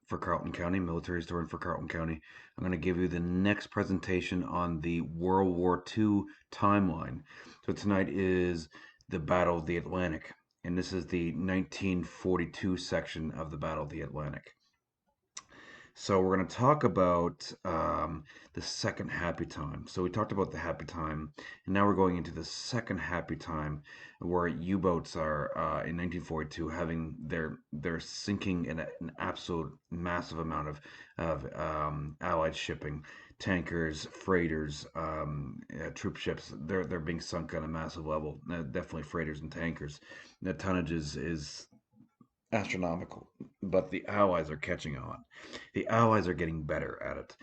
for Carleton County, military historian for Carleton County. I'm going to give you the next presentation on the World War II timeline. So tonight is the Battle of the Atlantic, and this is the 1942 section of the Battle of the Atlantic. So we're going to talk about the second happy time. So we talked about the happy time, and now we're going into the second happy time, where U-boats are in 1942 having their sinking in an absolute massive amount of Allied shipping, tankers, freighters, troop ships. They're being sunk on a massive level. Definitely freighters and tankers. The tonnage is astronomical, but the Allies are catching on. The Allies are getting better at it.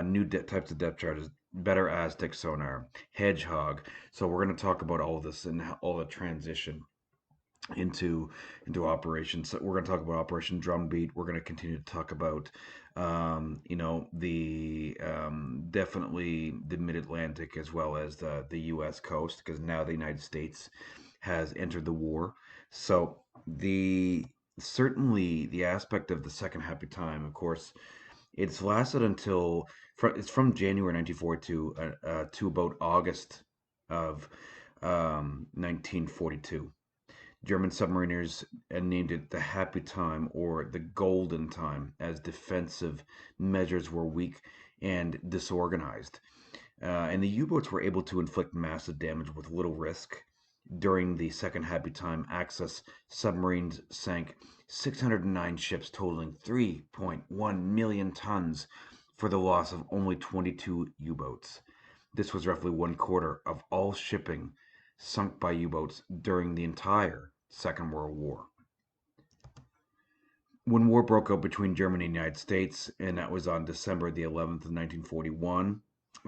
New types of depth charges, better Aztec sonar, Hedgehog. So we're going to talk about all of this and all the transition into operations. So we're going to talk about Operation Drumbeat. We're going to continue to talk about, the definitely the Mid Atlantic as well as the U.S. coast, because now the United States has entered the war. So the certainly the aspect of the second happy time, of course, it's lasted until it's from January 1942 to about August of 1942. German submariners named it the happy time or the golden time, as defensive measures were weak and disorganized. And the U boats were able to inflict massive damage with little risk. During the second happy time, Axis submarines sank 609 ships, totaling 3.1 million tons, for the loss of only 22 U boats. This was roughly one quarter of all shipping sunk by U boats during the entire Second World War. When war broke out between Germany and the United States, and that was on December the 11th of 1941,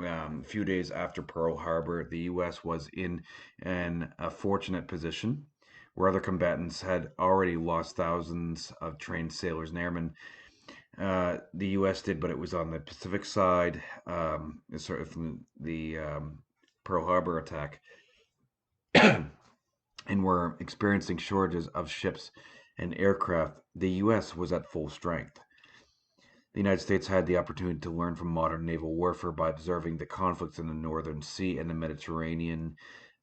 a few days after Pearl Harbor, the U.S. was in an fortunate position where other combatants had already lost thousands of trained sailors and airmen. The U.S. did, but it was on the Pacific side, sort of from the Pearl Harbor attack, and were experiencing shortages of ships and aircraft. The U.S. was at full strength. The United States had the opportunity to learn from modern naval warfare by observing the conflicts in the Northern Sea and the Mediterranean,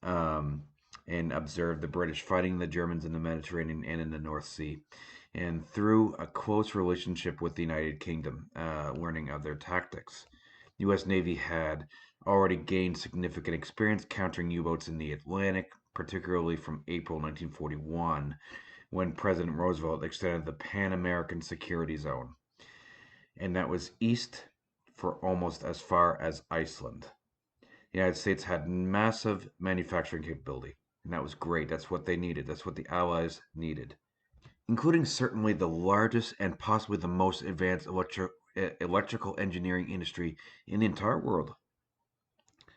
um, and observed the British fighting the Germans in the Mediterranean and in the North Sea. And through a close relationship with the United Kingdom, learning of their tactics. The U.S. Navy had already gained significant experience countering U boats in the Atlantic, particularly from April 1941, when President Roosevelt extended the Pan American Security Zone, and that was east for almost as far as Iceland. The United States had massive manufacturing capability, and that was great. That's what they needed. That's what the Allies needed, including certainly the largest and possibly the most advanced electrical engineering industry in the entire world.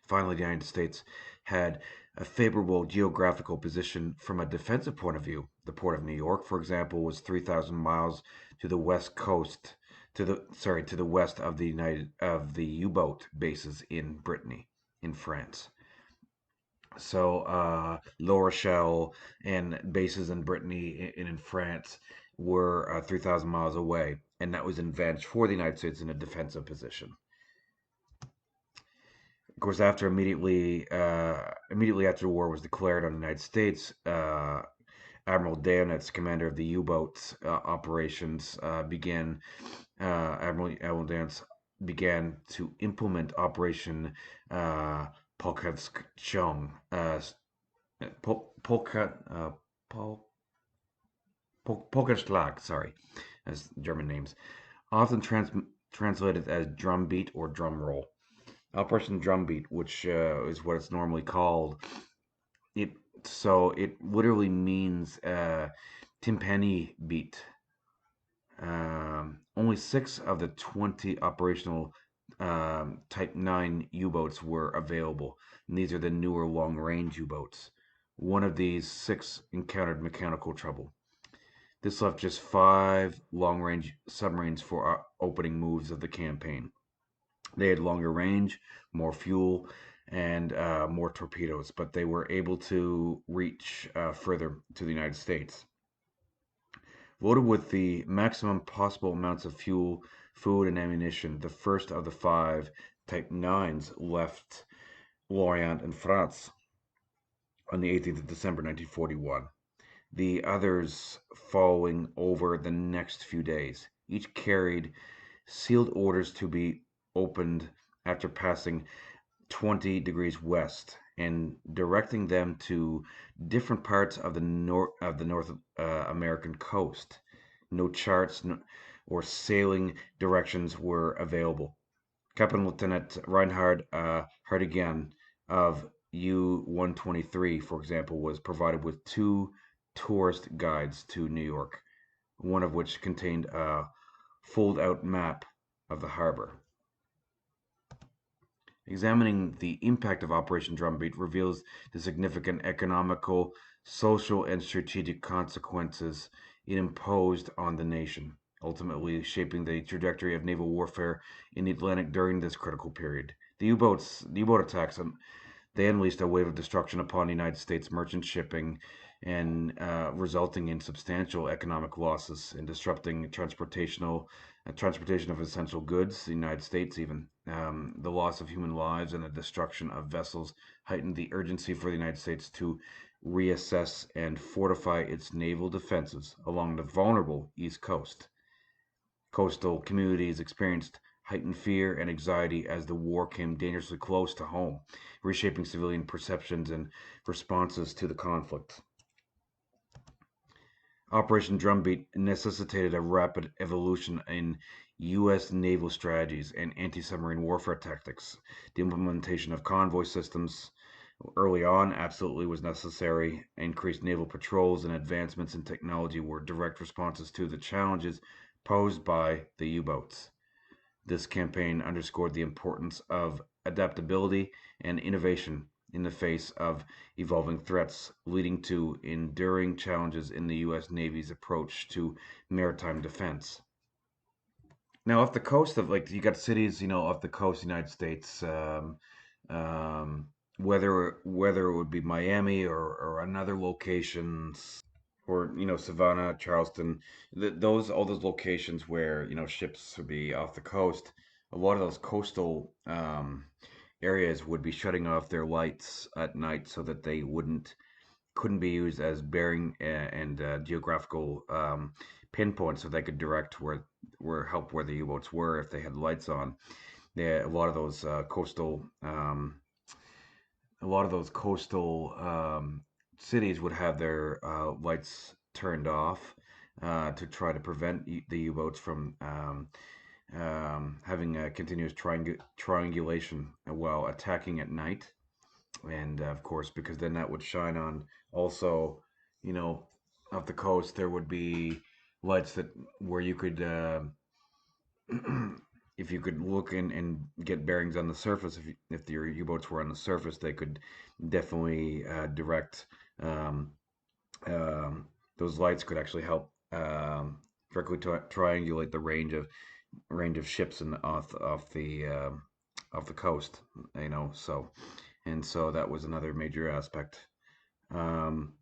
Finally, the United States had a favorable geographical position from a defensive point of view. The port of New York, for example, was 3,000 miles to the west coast, to the west of the U-boat bases in Brittany, in France. So La Rochelle and bases in Brittany and in France were 3,000 miles away, and that was an advantage for the United States in a defensive position. Of course, immediately after the war was declared on the United States, Admiral Dayonet's commander of the U-boats operations Admiral Dance began to implement Operation Polkavskjong, Polka, Pol, Polkaschlag, sorry, as German names, often translated as drumbeat or drum roll. Operation Drumbeat, which is what it's normally called, it it literally means timpani beat. Only 6 of the 20 operational Type 9 U-boats were available, and these are the newer long-range U-boats. One of these 6 encountered mechanical trouble. This left just 5 long-range submarines for opening moves of the campaign. They had longer range, more fuel, and more torpedoes, but they were able to reach further to the United States. Loaded with the maximum possible amounts of fuel, food, and ammunition, the first of the five Type 9s left Lorient in France on the 18th of December 1941, the others following over the next few days. Each carried sealed orders to be opened after passing 20 degrees west and directing them to different parts of the North American coast. No charts or sailing directions were available. Captain Lieutenant Reinhard Hartigan of U-123, for example, was provided with two tourist guides to New York, one of which contained a fold-out map of the harbor. Examining the impact of Operation Drumbeat reveals the significant economical, social, and strategic consequences it imposed on the nation, ultimately shaping the trajectory of naval warfare in the Atlantic during this critical period. The U-boat attacks, they unleashed a wave of destruction upon the United States merchant shipping and resulting in substantial economic losses and disrupting transportation of essential goods, the United States even. The loss of human lives and the destruction of vessels heightened the urgency for the United States to reassess and fortify its naval defenses along the vulnerable East Coast. Coastal communities experienced heightened fear and anxiety as the war came dangerously close to home, reshaping civilian perceptions and responses to the conflict. Operation Drumbeat necessitated a rapid evolution in U.S. naval strategies and anti submarine warfare tactics. The implementation of convoy systems early on absolutely was necessary. Increased naval patrols and advancements in technology were direct responses to the challenges posed by the U boats. This campaign underscored the importance of adaptability and innovation in the face of evolving threats, leading to enduring challenges in the U.S. Navy's approach to maritime defense. Now, off the coast of like you got cities, off the coast of the United States, whether it would be Miami or another locations, or Savannah, Charleston, those all those locations where ships would be off the coast. A lot of those coastal areas would be shutting off their lights at night so that they couldn't be used as bearing and geographical pinpoints, so they could direct where the U-boats were if they had lights on. Yeah, a lot of those coastal cities would have their lights turned off to try to prevent the U-boats from having a continuous triangulation while attacking at night. And of course, because then that would shine on also, you know, off the coast, there would be lights that where you could if you could look in and get bearings on the surface, if your U-boats were on the surface, they could definitely direct. Um, those lights could actually help directly triangulate the range of ships off the coast. So and so that was another major aspect. Um,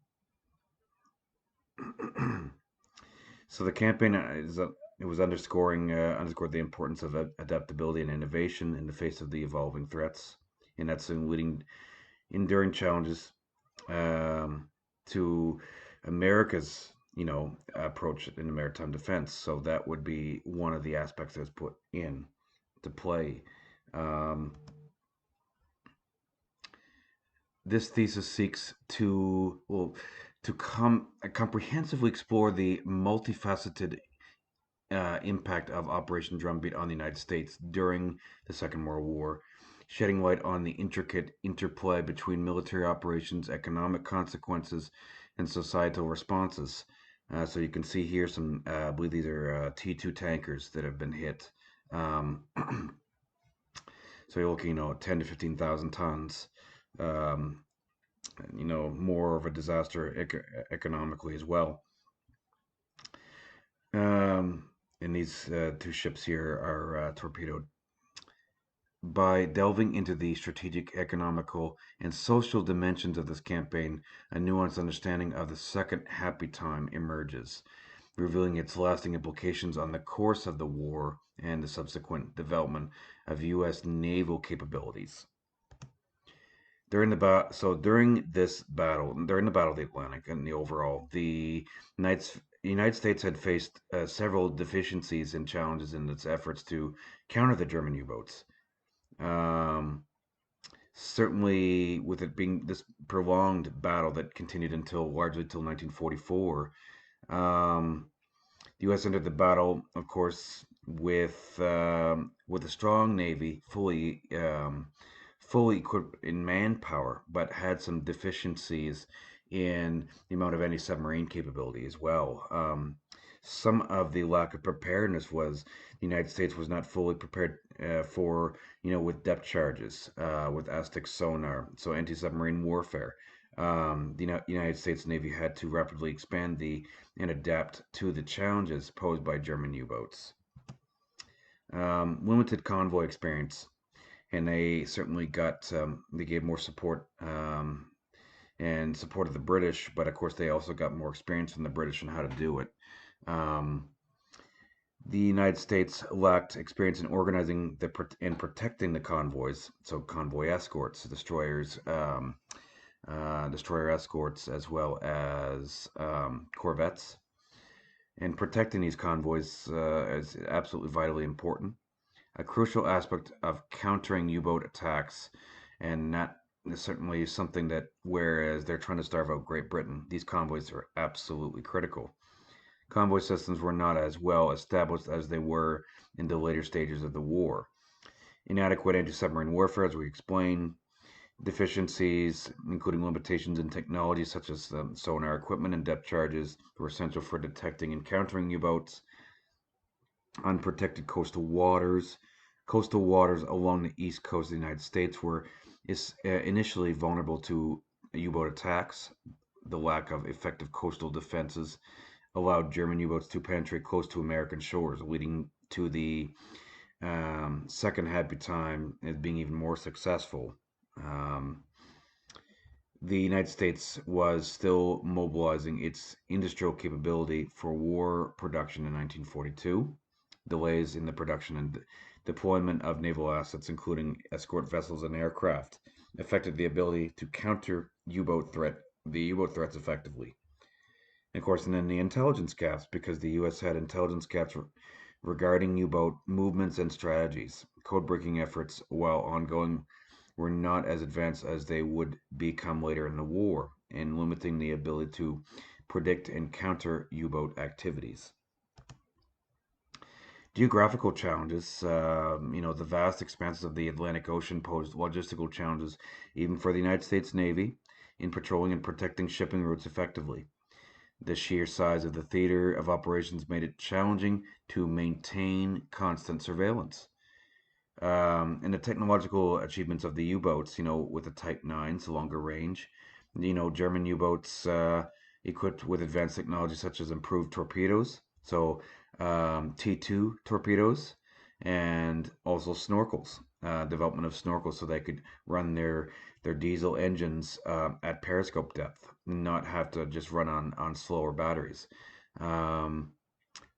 So the campaign it was underscored the importance of adaptability and innovation in the face of the evolving threats, and that's in leading enduring challenges to America's approach in the maritime defense. So that would be one of the aspects that's put in to play. Um, this thesis seeks to comprehensively explore the multifaceted impact of Operation Drumbeat on the United States during the Second World War, shedding light on the intricate interplay between military operations, economic consequences, and societal responses. So you can see here some, I believe these are T2 tankers that have been hit. Um, so you're looking, 10 to 15,000 tons. Um, more of a disaster economically as well. And these two ships here are torpedoed. By delving into the strategic, economical, and social dimensions of this campaign, a nuanced understanding of the second happy time emerges. revealing its lasting implications on the course of the war and the subsequent development of U.S. naval capabilities. During the Battle of the Atlantic and the overall, United States had faced several deficiencies and challenges in its efforts to counter the German U-boats. Um, Certainly, with it being this prolonged battle that continued until largely till 1944, um, the U.S. entered the battle, of course, with a strong navy, fully equipped in manpower, but had some deficiencies in the amount of anti-submarine capability as well. Some of the lack of preparedness was the United States was not fully prepared for, with depth charges, with Aztec sonar, so anti-submarine warfare. The United States Navy had to rapidly expand and adapt to the challenges posed by German U-boats. Limited convoy experience, and they gave more support and supported the British, but of course they also got more experience from the British on how to do it. Um, the United States lacked experience in organizing and protecting the convoys, so convoy escorts, destroyer escorts, as well as corvettes. And protecting these convoys is absolutely vitally important. A crucial aspect of countering U-boat attacks, and that is certainly something that, whereas they're trying to starve out Great Britain, these convoys are absolutely critical. Convoy systems were not as well established as they were in the later stages of the war. Inadequate anti-submarine warfare, as we explained, deficiencies, including limitations in technology such as sonar equipment and depth charges, were essential for detecting and countering U-boats. Unprotected coastal waters along the east coast of the United States were initially vulnerable to U-boat attacks. The lack of effective coastal defenses allowed German U-boats to penetrate close to American shores, leading to the second Happy Time as being even more successful. Um, the United States was still mobilizing its industrial capability for war production in 1942. Delays in the production and deployment of naval assets, including escort vessels and aircraft, affected the ability to counter the U-boat threats effectively. And of course, and then the intelligence gaps, because the U.S. had intelligence gaps regarding U-boat movements and strategies. Code-breaking efforts, while ongoing, were not as advanced as they would become later in the war, and limiting the ability to predict and counter U-boat activities. Geographical challenges, the vast expanses of the Atlantic Ocean posed logistical challenges even for the United States Navy in patrolling and protecting shipping routes effectively. The sheer size of the theater of operations made it challenging to maintain constant surveillance. And the technological achievements of the U-boats, with the Type 9s, longer range, German U-boats equipped with advanced technology such as improved torpedoes, so T2 torpedoes, and also snorkels, development of snorkels so they could run their diesel engines at periscope depth, not have to just run on slower batteries. Um,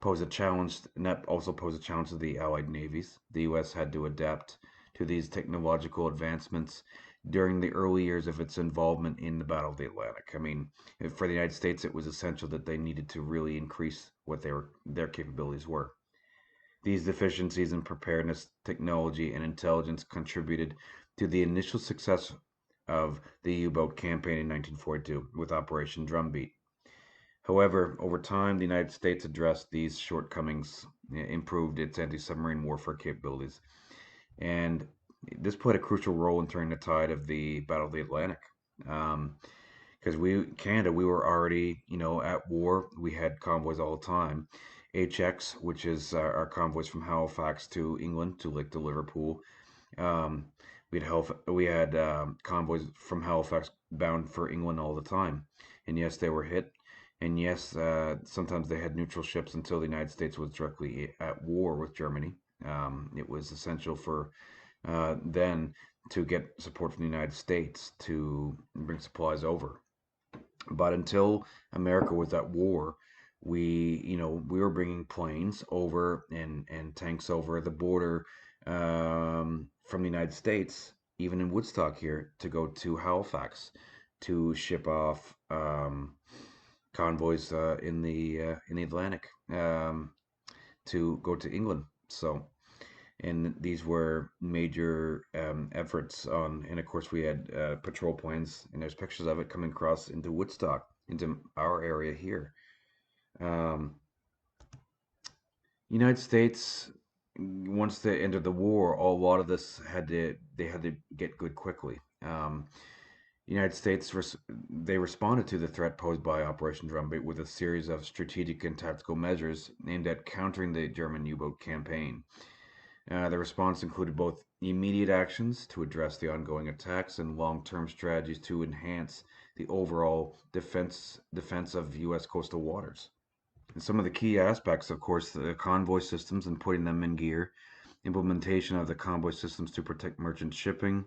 and that also posed a challenge to the Allied navies. The U.S. had to adapt to these technological advancements during the early years of its involvement in the Battle of the Atlantic. I mean, for the United States, it was essential that they needed to really increase what their capabilities were. These deficiencies in preparedness, technology, and intelligence contributed to the initial success of the U-boat campaign in 1942 with Operation Drumbeat. However, over time, the United States addressed these shortcomings, improved its anti-submarine warfare capabilities, and this played a crucial role in turning the tide of the Battle of the Atlantic. Because Canada, we were already, at war. We had convoys all the time. HX, which is our convoys from Halifax to England to to Liverpool. Um, we had convoys from Halifax bound for England all the time, and yes, they were hit, and yes, sometimes they had neutral ships until the United States was directly at war with Germany. It was essential for then to get support from the United States to bring supplies over. But until America was at war, We were bringing planes over and tanks over the border from the United States, even in Woodstock here, to go to Halifax to ship off convoys in the Atlantic to go to England. So, and these were major efforts on, and of course we had patrol planes, and there's pictures of it coming across into Woodstock, into our area here. Um, United States, once they entered the war, a lot of this they had to get good quickly. United States they responded to the threat posed by Operation Drumbeat with a series of strategic and tactical measures aimed at countering the German U-boat campaign. The response included both immediate actions to address the ongoing attacks and long-term strategies to enhance the overall defense of U.S. coastal waters. And some of the key aspects, of course, the convoy systems and putting them in gear, implementation of the convoy systems to protect merchant shipping,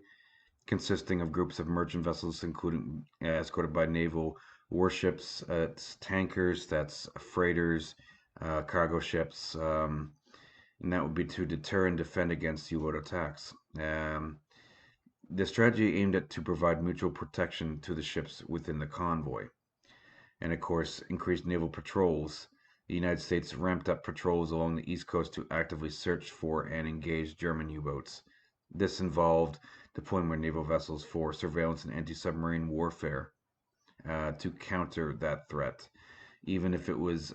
consisting of groups of merchant vessels, including escorted by naval warships, it's tankers, that's freighters, cargo ships, and that would be to deter and defend against U-boat attacks. The strategy aimed at to provide mutual protection to the ships within the convoy, and of course, increased naval patrols. The United States ramped up patrols along the East Coast to actively search for and engage German U-boats. This involved deployment of naval vessels for surveillance and anti-submarine warfare to counter that threat. Even if it was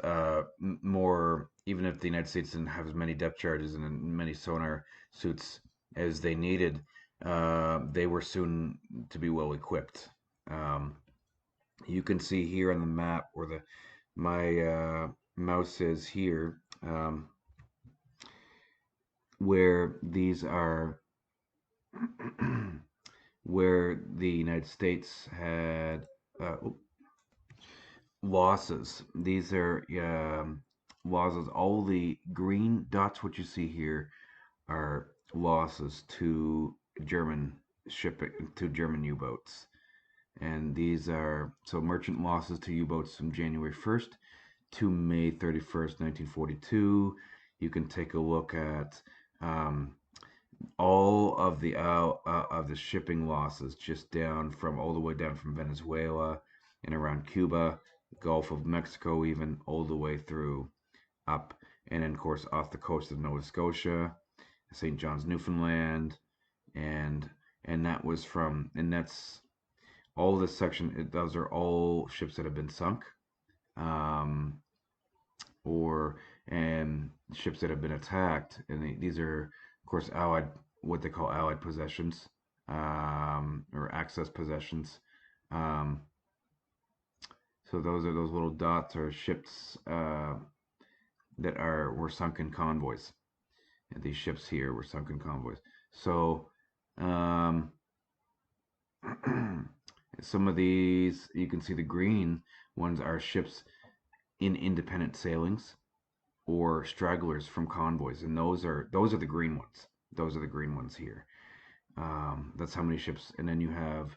more, even if the United States didn't have as many depth charges and many sonar suits as they needed, they were soon to be well equipped. Um, you can see here on the map where the my mouse is here, where these are where the United States had losses. These are losses. All the green dots, what you see here, are losses to German shipping, to German U-boats. And these are so merchant losses to U-boats from January 1st to May 31st, 1942. You can take a look at all of the shipping losses just down from all the way down from Venezuela and around Cuba, Gulf of Mexico, even all the way through up, and then of course off the coast of Nova Scotia, St. John's, Newfoundland, and that was from, and that's all this section. Those are all ships that have been sunk, um, or and ships that have been attacked, and these are of course Allied, what they call Allied possessions, or Axis possessions. Um, so those little dots are ships that are were sunken convoys. And these ships here were sunken convoys. So um, some of these, you can see the green ones are ships in independent sailings or stragglers from convoys, and those are the green ones. Those are the green ones here. That's how many ships, and then you have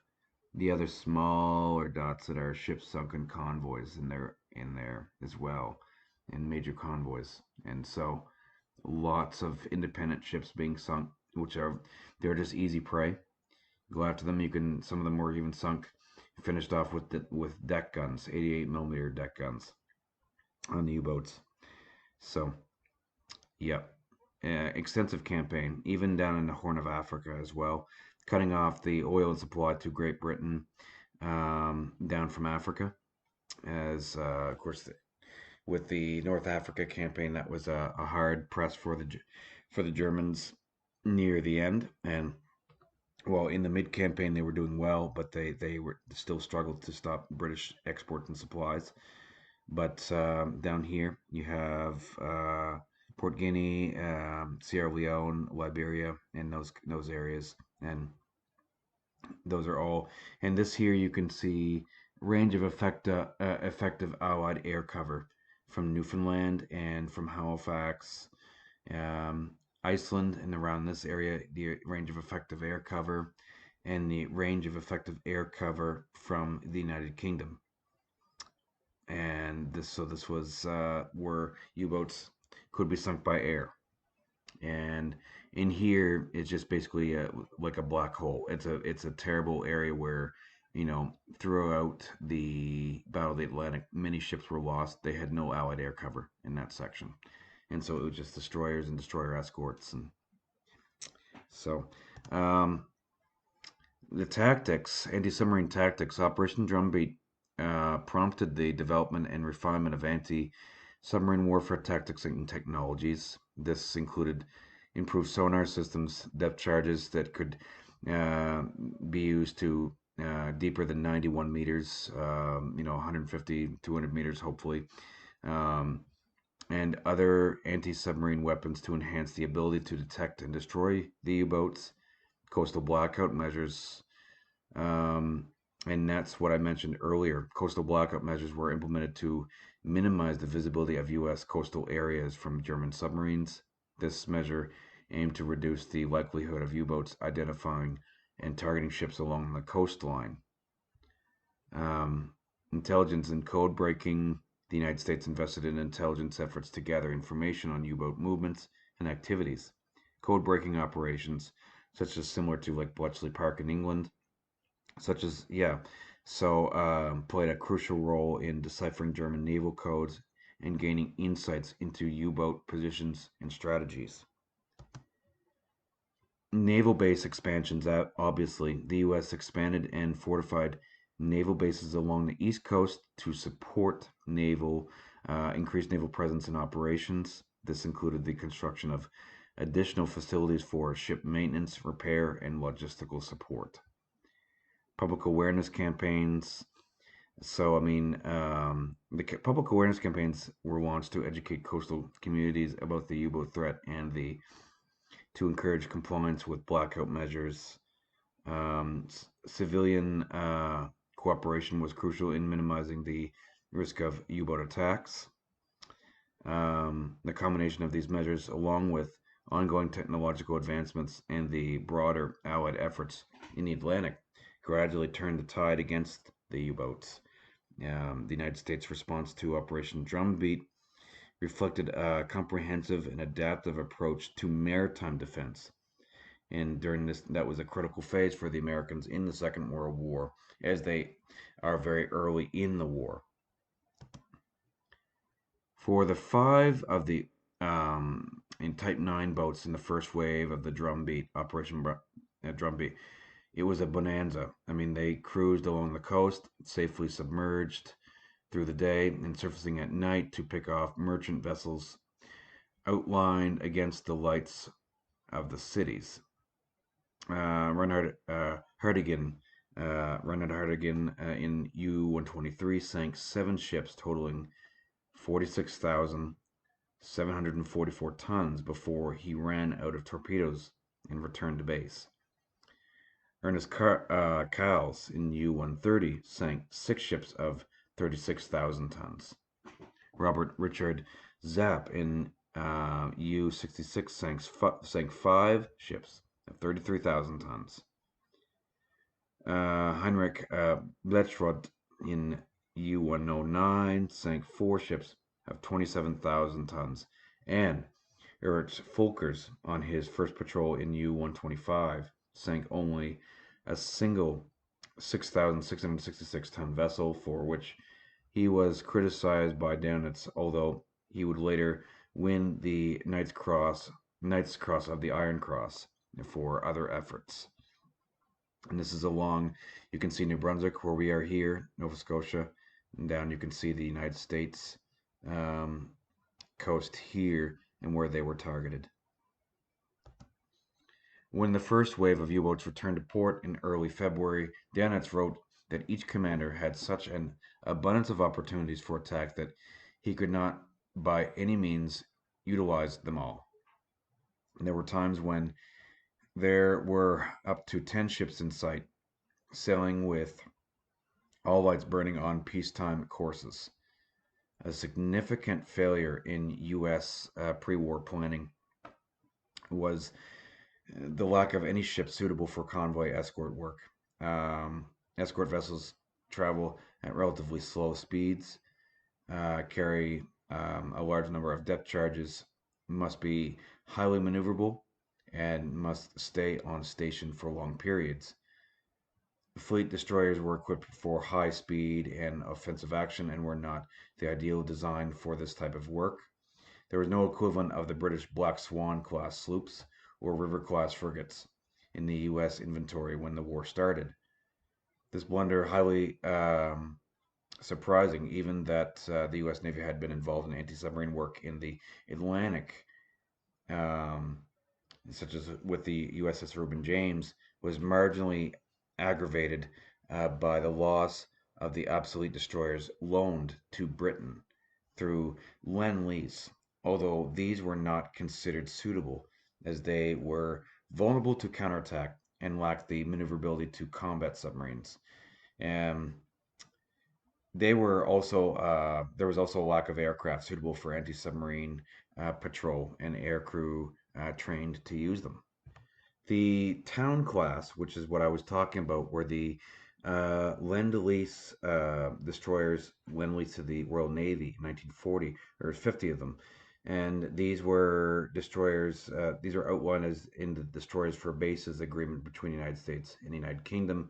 the other smaller dots that are ships sunken convoys, and they're in there as well, in major convoys. And so lots of independent ships being sunk, which are they're just easy prey. Go after them. You can some of them were even sunk, finished off with deck guns, 88 millimeter deck guns on the U-boats. So yeah, extensive campaign, even down in the Horn of Africa as well, cutting off the oil and supply to Great Britain down from Africa. As of course, with the North Africa campaign, that was a hard press for the Germans near the end, and well, in the mid campaign they were doing well, but they were still struggled to stop British exports and supplies. But down here you have Port Guinea, Sierra Leone, Liberia, and those areas, and those are all. And this here you can see range of effective Allied air cover from Newfoundland and from Halifax, um, Iceland, and around this area, the range of effective air cover, and the range of effective air cover from the United Kingdom. and this was where U-boats could be sunk by air. And in here, it's just basically like a black hole. It's a terrible area where, throughout the Battle of the Atlantic, many ships were lost. They had no Allied air cover in that section, and so it was just destroyers and destroyer escorts, and so. Um, the tactics, anti-submarine tactics, Operation Drumbeat prompted the development and refinement of anti-submarine warfare tactics and technologies. This included improved sonar systems, depth charges that could uh, be used to deeper than 91 meters, 150, 200 meters, hopefully, um, and other anti-submarine weapons to enhance the ability to detect and destroy the U-boats, coastal blackout measures, um, and that's what I mentioned earlier. Coastal blackout measures were implemented to minimize the visibility of U.S. coastal areas from German submarines. This measure aimed to reduce the likelihood of U-boats identifying and targeting ships along the coastline. Um, Intelligence and code breaking. The United States invested in intelligence efforts to gather information on U-boat movements and activities. Code breaking operations, such as similar to like Bletchley Park in England, such as yeah, so played a crucial role in deciphering German naval codes and gaining insights into U-boat positions and strategies. Naval base expansions. Obviously, the U.S. expanded and fortified naval bases along the East Coast to support increased naval presence and operations. This included the construction of additional facilities for ship maintenance, repair, and logistical support. Public awareness campaigns. So, I mean, the public awareness campaigns were launched to educate coastal communities about the U-boat threat and to encourage compliance with blackout measures. Civilian cooperation was crucial in minimizing the risk of U-boat attacks. The combination of these measures, along with ongoing technological advancements and the broader Allied efforts in the Atlantic, gradually turned the tide against the U-boats. The United States response to Operation Drumbeat reflected a comprehensive and adaptive approach to maritime defense. And during this, that was a critical phase for the Americans in the Second World War, as they are very early in the war. For the five of the in Type 9 boats in the first wave of the Drumbeat, Operation Drumbeat, it was a bonanza. I mean, they cruised along the coast, safely submerged through the day and surfacing at night to pick off merchant vessels outlined against the lights of the cities. Reinhard Hardigan in U-123 sank 7 ships totaling 46,744 tons before he ran out of torpedoes and returned to base. Ernest Cowles in U-130 sank 6 ships of 36,000 tons. Robert Richard Zapp in U-66 sank 5 ships of 33,000 tons. Heinrich Blechrod in U-109 sank 4 ships of 27,000 tons. And Erich Folkers on his first patrol in U-125 sank only a single 6,666-ton vessel, for which he was criticized by Downitz, although he would later win the Knight's Cross of the Iron Cross for other efforts. And this is along, you can see New Brunswick, where we are here, Nova Scotia, and down you can see the United States coast here and where they were targeted. When the first wave of U-boats returned to port in early February, Danitz wrote that each commander had such an abundance of opportunities for attack that he could not by any means utilize them all. And there were times when there were up to 10 ships in sight, sailing with all lights burning on peacetime courses. A significant failure in U.S. Pre-war planning was the lack of any ship suitable for convoy escort work. Escort vessels travel at relatively slow speeds, carry a large number of depth charges, must be highly maneuverable, and must stay on station for long periods. Fleet destroyers were equipped for high speed and offensive action and were not the ideal design for this type of work. There was no equivalent of the British Black Swan class sloops or River class frigates in the U.S. inventory when the war started. This blunder highly surprising, even that the U.S. Navy had been involved in anti-submarine work in the Atlantic, um, such as with the USS Reuben James, was marginally aggravated by the loss of the obsolete destroyers loaned to Britain through Lend-Lease, although these were not considered suitable as they were vulnerable to counterattack and lacked the maneuverability to combat submarines. And they were also there was also a lack of aircraft suitable for anti-submarine patrol and aircrew trained to use them. The town class, which is what I was talking about, were the Lend-Lease destroyers, Lend-Lease to the Royal Navy, 1940. There was 50 of them, and these were destroyers. These are outlined as in the Destroyers for Bases agreement between the United States and the United Kingdom,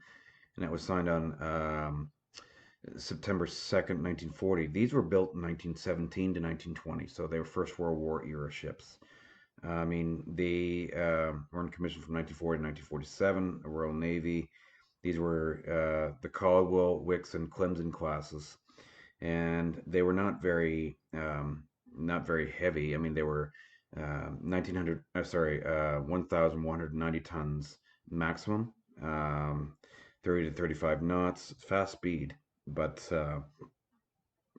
and that was signed on September 2nd, 1940. These were built in 1917 to 1920, so they were First World War era ships. I mean, they were in commission from 1940 to 1947, the Royal Navy. These were the Caldwell, Wicks, and Clemson classes, and they were not very heavy. I mean, they were 1,190 tons maximum, 30 to 35 knots, fast speed, but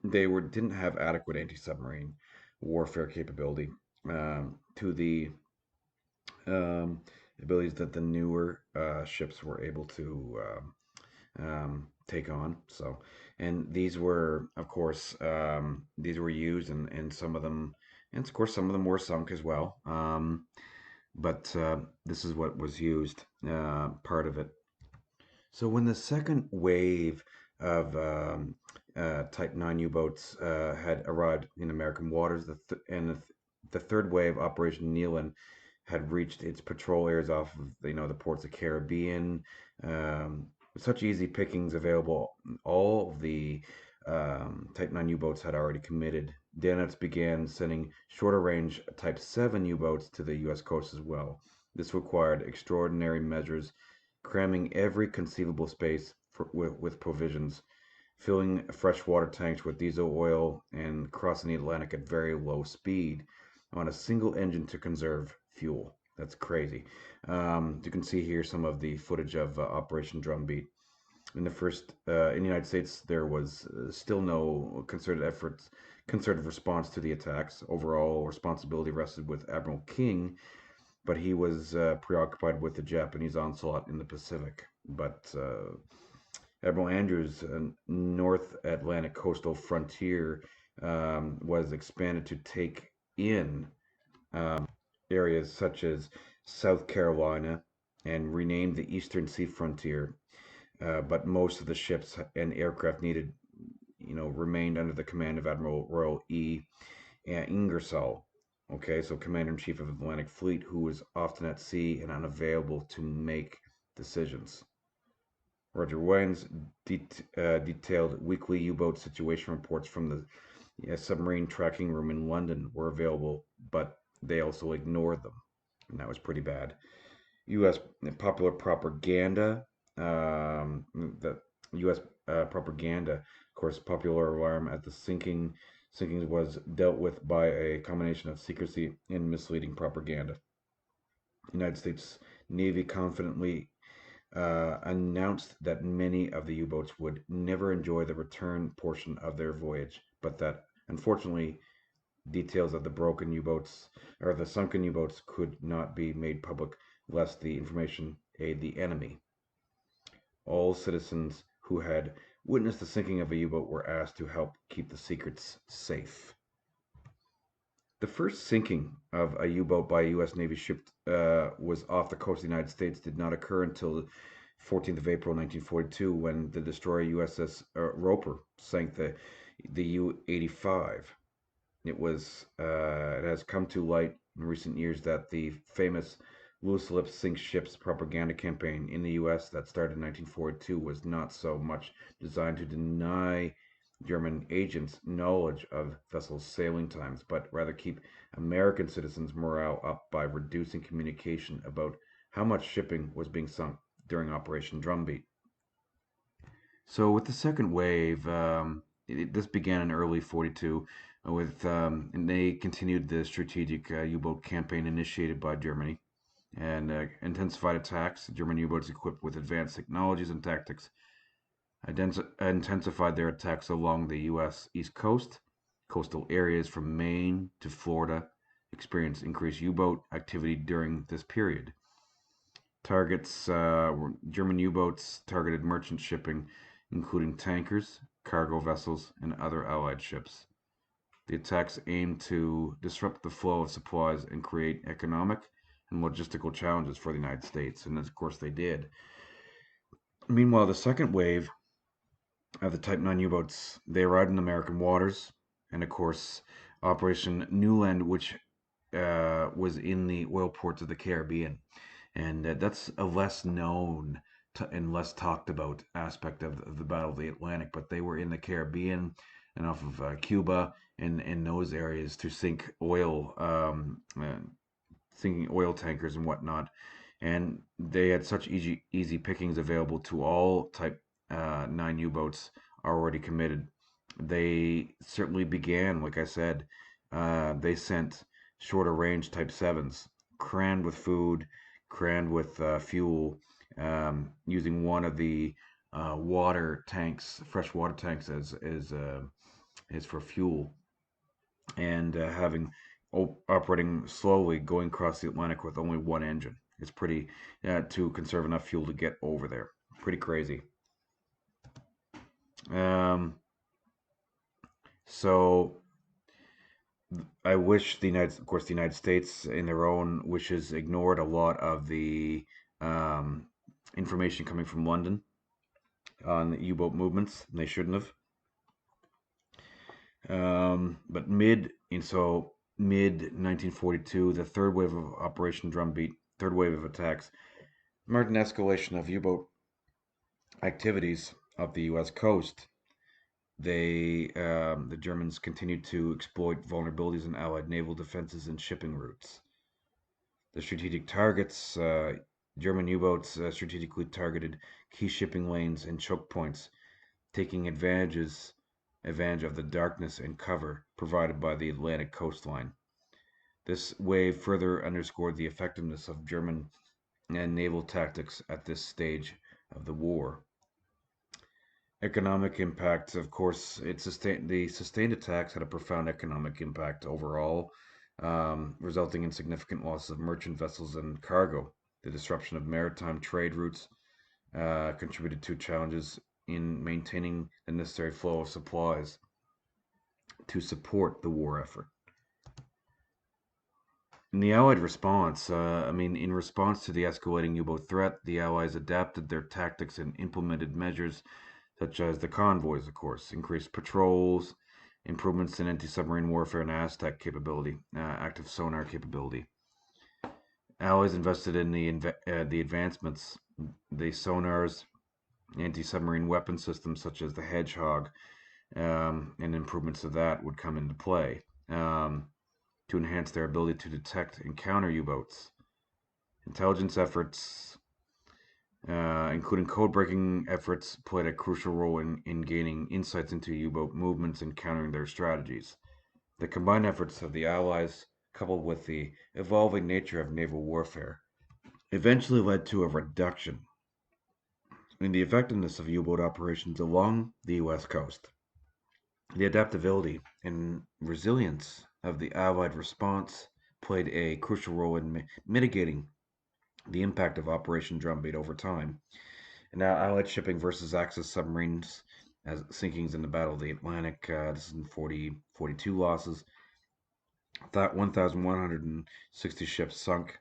they didn't have adequate anti-submarine warfare capability to the um, abilities that the newer ships were able to take on. So, and these were, of course, these were used, and some of them, and of course, some of them were sunk as well. But this is what was used, part of it. So when the second wave of Type 9 U-boats had arrived in American waters, the third wave, Operation Nealon, had reached its patrol areas off of the ports of Caribbean. With such easy pickings available, all of the Type 9 U-boats had already committed. Danites began sending shorter range Type 7 U-boats to the U.S. coast as well. This required extraordinary measures, cramming every conceivable space with provisions, filling freshwater tanks with diesel oil, and crossing the Atlantic at very low speed on a single engine to conserve fuel. That's crazy. You can see here some of the footage of Operation Drumbeat. In the United States, there was still no concerted response to the attacks. Overall responsibility rested with Admiral King, but he was preoccupied with the Japanese onslaught in the Pacific. But Admiral Andrews' North Atlantic coastal frontier was expanded to take in areas such as South Carolina and renamed the Eastern Sea Frontier. But most of the ships and aircraft needed, remained under the command of Admiral Royal E. Ingersoll. Okay, so Commander in Chief of the Atlantic Fleet, who was often at sea and unavailable to make decisions. Roger Williams detailed weekly U-boat situation reports from the submarine tracking room in London were available, but they also ignored them, and that was pretty bad. U.S. popular propaganda, the U.S. Propaganda, of course, popular alarm at the sinkings was dealt with by a combination of secrecy and misleading propaganda. The United States Navy confidently announced that many of the U-boats would never enjoy the return portion of their voyage, but that unfortunately details of the broken U-boats or the sunken U-boats could not be made public lest the information aid the enemy. All citizens who had witnessed the sinking of a U-boat were asked to help keep the secrets safe. The first sinking of a U-boat by a U.S. Navy ship was off the coast of the United States did not occur until the 14th of April 1942 when the destroyer USS Roper sank the the U-85. It has come to light in recent years that the famous loose lips sink ships propaganda campaign in the U.S. that started in 1942 was not so much designed to deny German agents knowledge of vessels' sailing times, but rather keep American citizens' morale up by reducing communication about how much shipping was being sunk during Operation Drumbeat. So with the second wave, this began in early 42 and they continued the strategic U-boat campaign initiated by Germany and intensified attacks. German U-boats equipped with advanced technologies and tactics intensified their attacks along the U.S. East Coast. Coastal areas from Maine to Florida experienced increased U-boat activity during this period. German U-boats targeted merchant shipping, including tankers, cargo vessels, and other Allied ships. The attacks aimed to disrupt the flow of supplies and create economic and logistical challenges for the United States, and of course they did. Meanwhile, the second wave of the Type 9 U-boats, they arrived in American waters, and of course, Operation Newland, which was in the oil ports of the Caribbean. And that's a less known and less talked about aspect of the Battle of the Atlantic. But they were in the Caribbean and off of Cuba and in those areas to sink sinking oil tankers and whatnot. And they had such easy pickings available to all Type 9 U-boats already committed. They certainly began, like I said, they sent shorter range Type 7s, crammed with food, crammed with fuel, using one of the water tanks, fresh water tanks as for fuel, and having operating slowly, going across the Atlantic with only one engine. It's pretty to conserve enough fuel to get over there. Pretty crazy. Um, so I wish of course, the United States, in their own wishes, ignored a lot of the um, information coming from London on the U-boat movements. And they shouldn't have. But mid 1942, the third wave of Operation Drumbeat, third wave of attacks, marked an escalation of U-boat activities off the U.S. coast. The Germans continued to exploit vulnerabilities in Allied naval defenses and shipping routes. The strategic targets, German U-boats strategically targeted key shipping lanes and choke points, taking advantage of the darkness and cover provided by the Atlantic coastline. This wave further underscored the effectiveness of German and naval tactics at this stage of the war. Economic impacts, of course, the sustained attacks had a profound economic impact overall, resulting in significant loss of merchant vessels and cargo. The disruption of maritime trade routes contributed to challenges in maintaining the necessary flow of supplies to support the war effort. In the Allied response, in response to the escalating U-boat threat, the Allies adapted their tactics and implemented measures such as the convoys, of course, increased patrols, improvements in anti-submarine warfare and Aztec capability, active sonar capability. Allies invested in the advancements, the sonars, anti-submarine weapon systems such as the Hedgehog, and improvements of that would come into play to enhance their ability to detect and counter U-boats. Intelligence efforts, including code-breaking efforts, played a crucial role in gaining insights into U-boat movements and countering their strategies. The combined efforts of the Allies, coupled with the evolving nature of naval warfare, eventually led to a reduction in the effectiveness of U-boat operations along the U.S. coast. The adaptability and resilience of the Allied response played a crucial role in mitigating the impact of Operation Drumbeat over time. And now, Allied shipping versus Axis submarines as sinkings in the Battle of the Atlantic. This is in 42 losses. 1,160 ships sunk,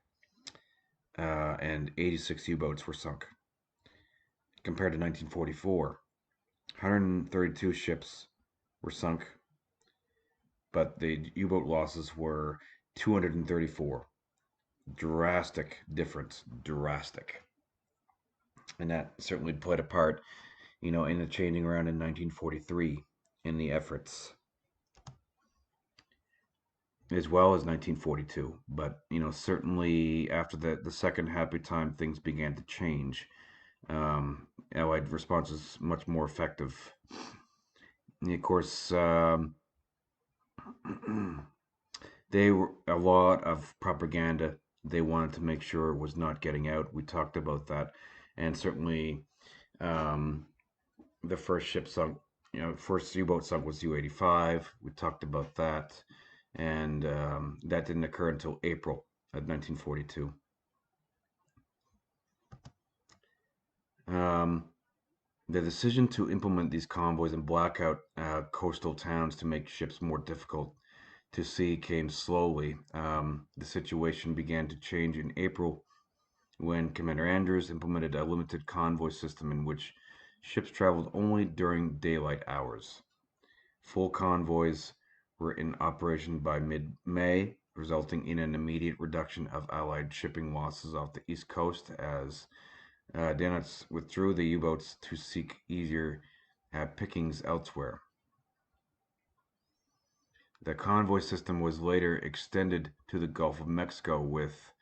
and 86 U-boats were sunk. Compared to 1944, 132 ships were sunk, but the U-boat losses were 234. Drastic difference, drastic. And that certainly played a part, in the changing around in 1943 in the efforts, as well as 1942. But, certainly after the second happy time, things began to change. Allied response was much more effective. And of course, they were a lot of propaganda. They wanted to make sure it was not getting out. We talked about that, and certainly um, the first ship sunk. First U-boat sunk was U-85. We talked about that, and that didn't occur until April of 1942. Um, the decision to implement these convoys and black out coastal towns to make ships more difficult to see came slowly. The situation began to change in April when Commander Andrews implemented a limited convoy system in which ships traveled only during daylight hours. Full convoys were in operation by mid May, resulting in an immediate reduction of Allied shipping losses off the East Coast as Danites withdrew the U boats to seek easier pickings elsewhere. The convoy system was later extended to the Gulf of Mexico with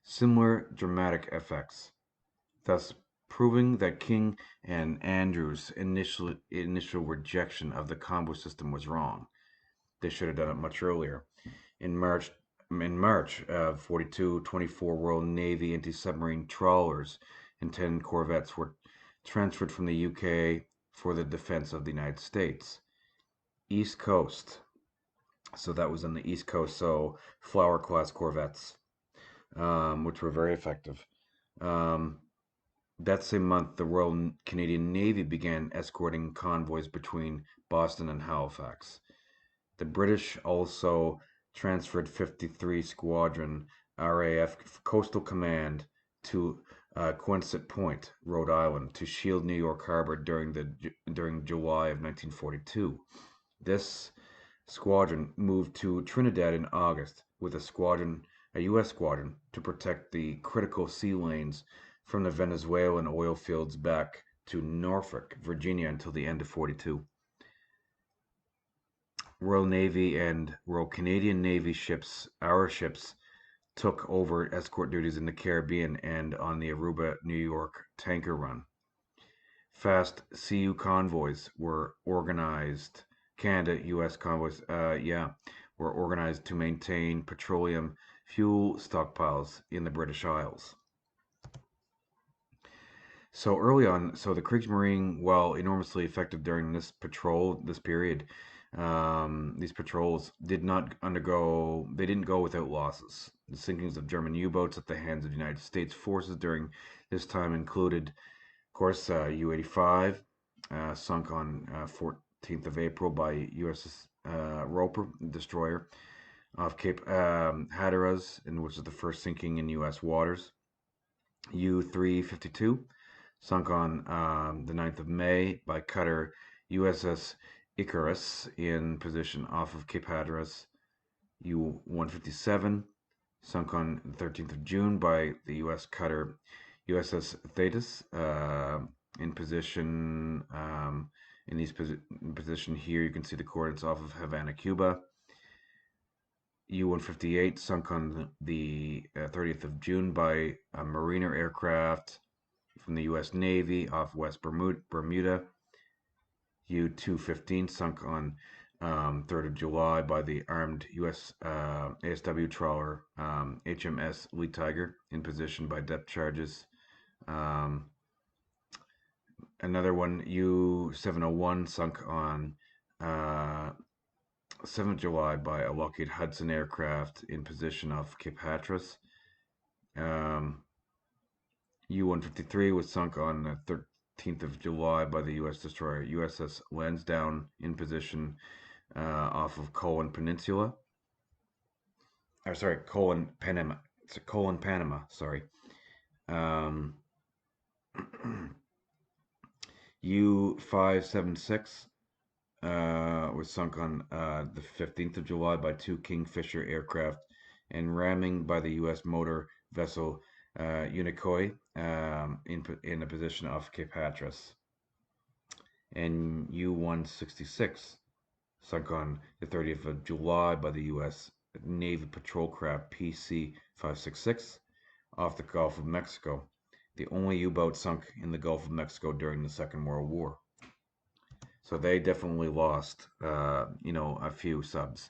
similar dramatic effects, thus proving that King and Andrews' initial rejection of the convoy system was wrong. They should have done it much earlier. In March of 42, 24 Royal Navy anti-submarine trawlers and 10 corvettes were transferred from the UK for the defense of the United States. East Coast. So that was on the East Coast. So Flower class corvettes, which were very effective. Um, that same month, the Royal Canadian Navy began escorting convoys between Boston and Halifax. The British also transferred 53 Squadron RAF Coastal Command to Quonset Point, Rhode Island, to shield New York Harbor during July of 1942. This squadron moved to Trinidad in August with a U.S. squadron, to protect the critical sea lanes from the Venezuelan oil fields back to Norfolk, Virginia until the end of 42. Royal Navy and Royal Canadian Navy ships, our ships, took over escort duties in the Caribbean and on the Aruba, New York tanker run. Fast CU convoys were organized. Canada, U.S. convoys, were organized to maintain petroleum fuel stockpiles in the British Isles. So early on, so the Kriegsmarine, while enormously effective during this period, these patrols they didn't go without losses. The sinkings of German U-boats at the hands of United States forces during this time included, of course, U-85, sunk on 14th of April by USS Roper destroyer off Cape Hatteras, which is the first sinking in U.S. waters. U-352, sunk on the 9th of May by cutter USS Icarus in position off of Cape Hatteras. U-157, sunk on the 13th of June by the U.S. cutter USS Thetis in position position here. You can see the coordinates off of Havana, Cuba. U-158 sunk on the 30th of June by a Mariner aircraft from the U.S. Navy off West Bermuda. U-215 sunk on 3rd of July by the armed U.S. ASW trawler HMS Lee Tiger in position by depth charges. Another one, U-701, sunk on 7th of July by a Lockheed Hudson aircraft in position off Cape Hatteras. U-153 was sunk on the 13th of July by the U.S. destroyer USS Lansdowne in position off of Colon Peninsula. Colon, Panama. Colon, Panama. Sorry. U-576 was sunk on the 15th of July by two Kingfisher aircraft and ramming by the U.S. motor vessel Unicoi in a position off Cape Hatteras. And U-166 sunk on the 30th of July by the U.S. Navy patrol craft PC-566 off the Gulf of Mexico, the only U-boat sunk in the Gulf of Mexico during the Second World War. So they definitely lost, a few subs,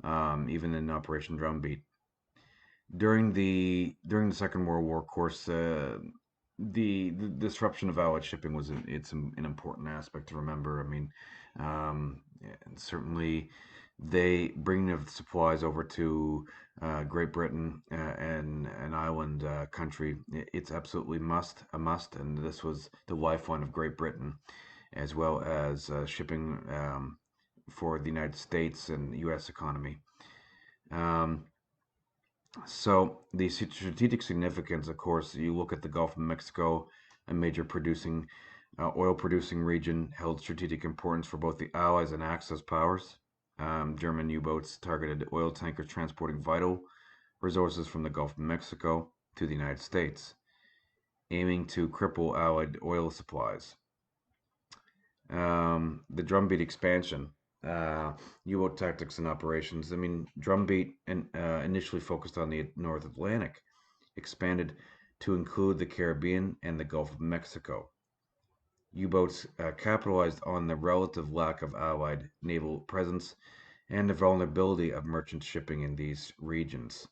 even in Operation Drumbeat. During the Second World War, of course, the disruption of Allied shipping was an important aspect to remember. I mean, and certainly they bringing of supplies over to Great Britain and an island country. It's absolutely a must, and this was the lifeline of Great Britain, as well as shipping for the United States and the U.S. economy. Um, so the strategic significance, of course, you look at the Gulf of Mexico, a major oil producing region, held strategic importance for both the Allies and Axis powers. German U-boats targeted oil tankers transporting vital resources from the Gulf of Mexico to the United States, aiming to cripple Allied oil supplies. The Drumbeat expansion, U-boat tactics and operations. I mean, Drumbeat initially focused on the North Atlantic, expanded to include the Caribbean and the Gulf of Mexico. U-boats capitalized on the relative lack of Allied naval presence and the vulnerability of merchant shipping in these regions.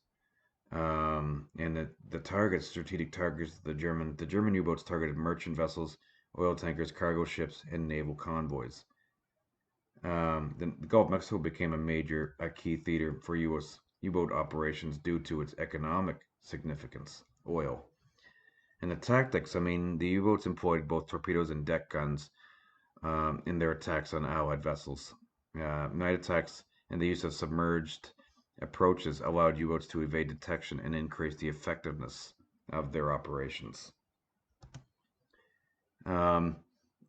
And the strategic targets, the German U-boats targeted merchant vessels, oil tankers, cargo ships, and naval convoys. The Gulf of Mexico became a key theater for U.S. U-boat operations due to its economic significance, oil. And the tactics, I mean, the U-boats employed both torpedoes and deck guns in their attacks on Allied vessels. Night attacks and the use of submerged approaches allowed U-boats to evade detection and increase the effectiveness of their operations. Um,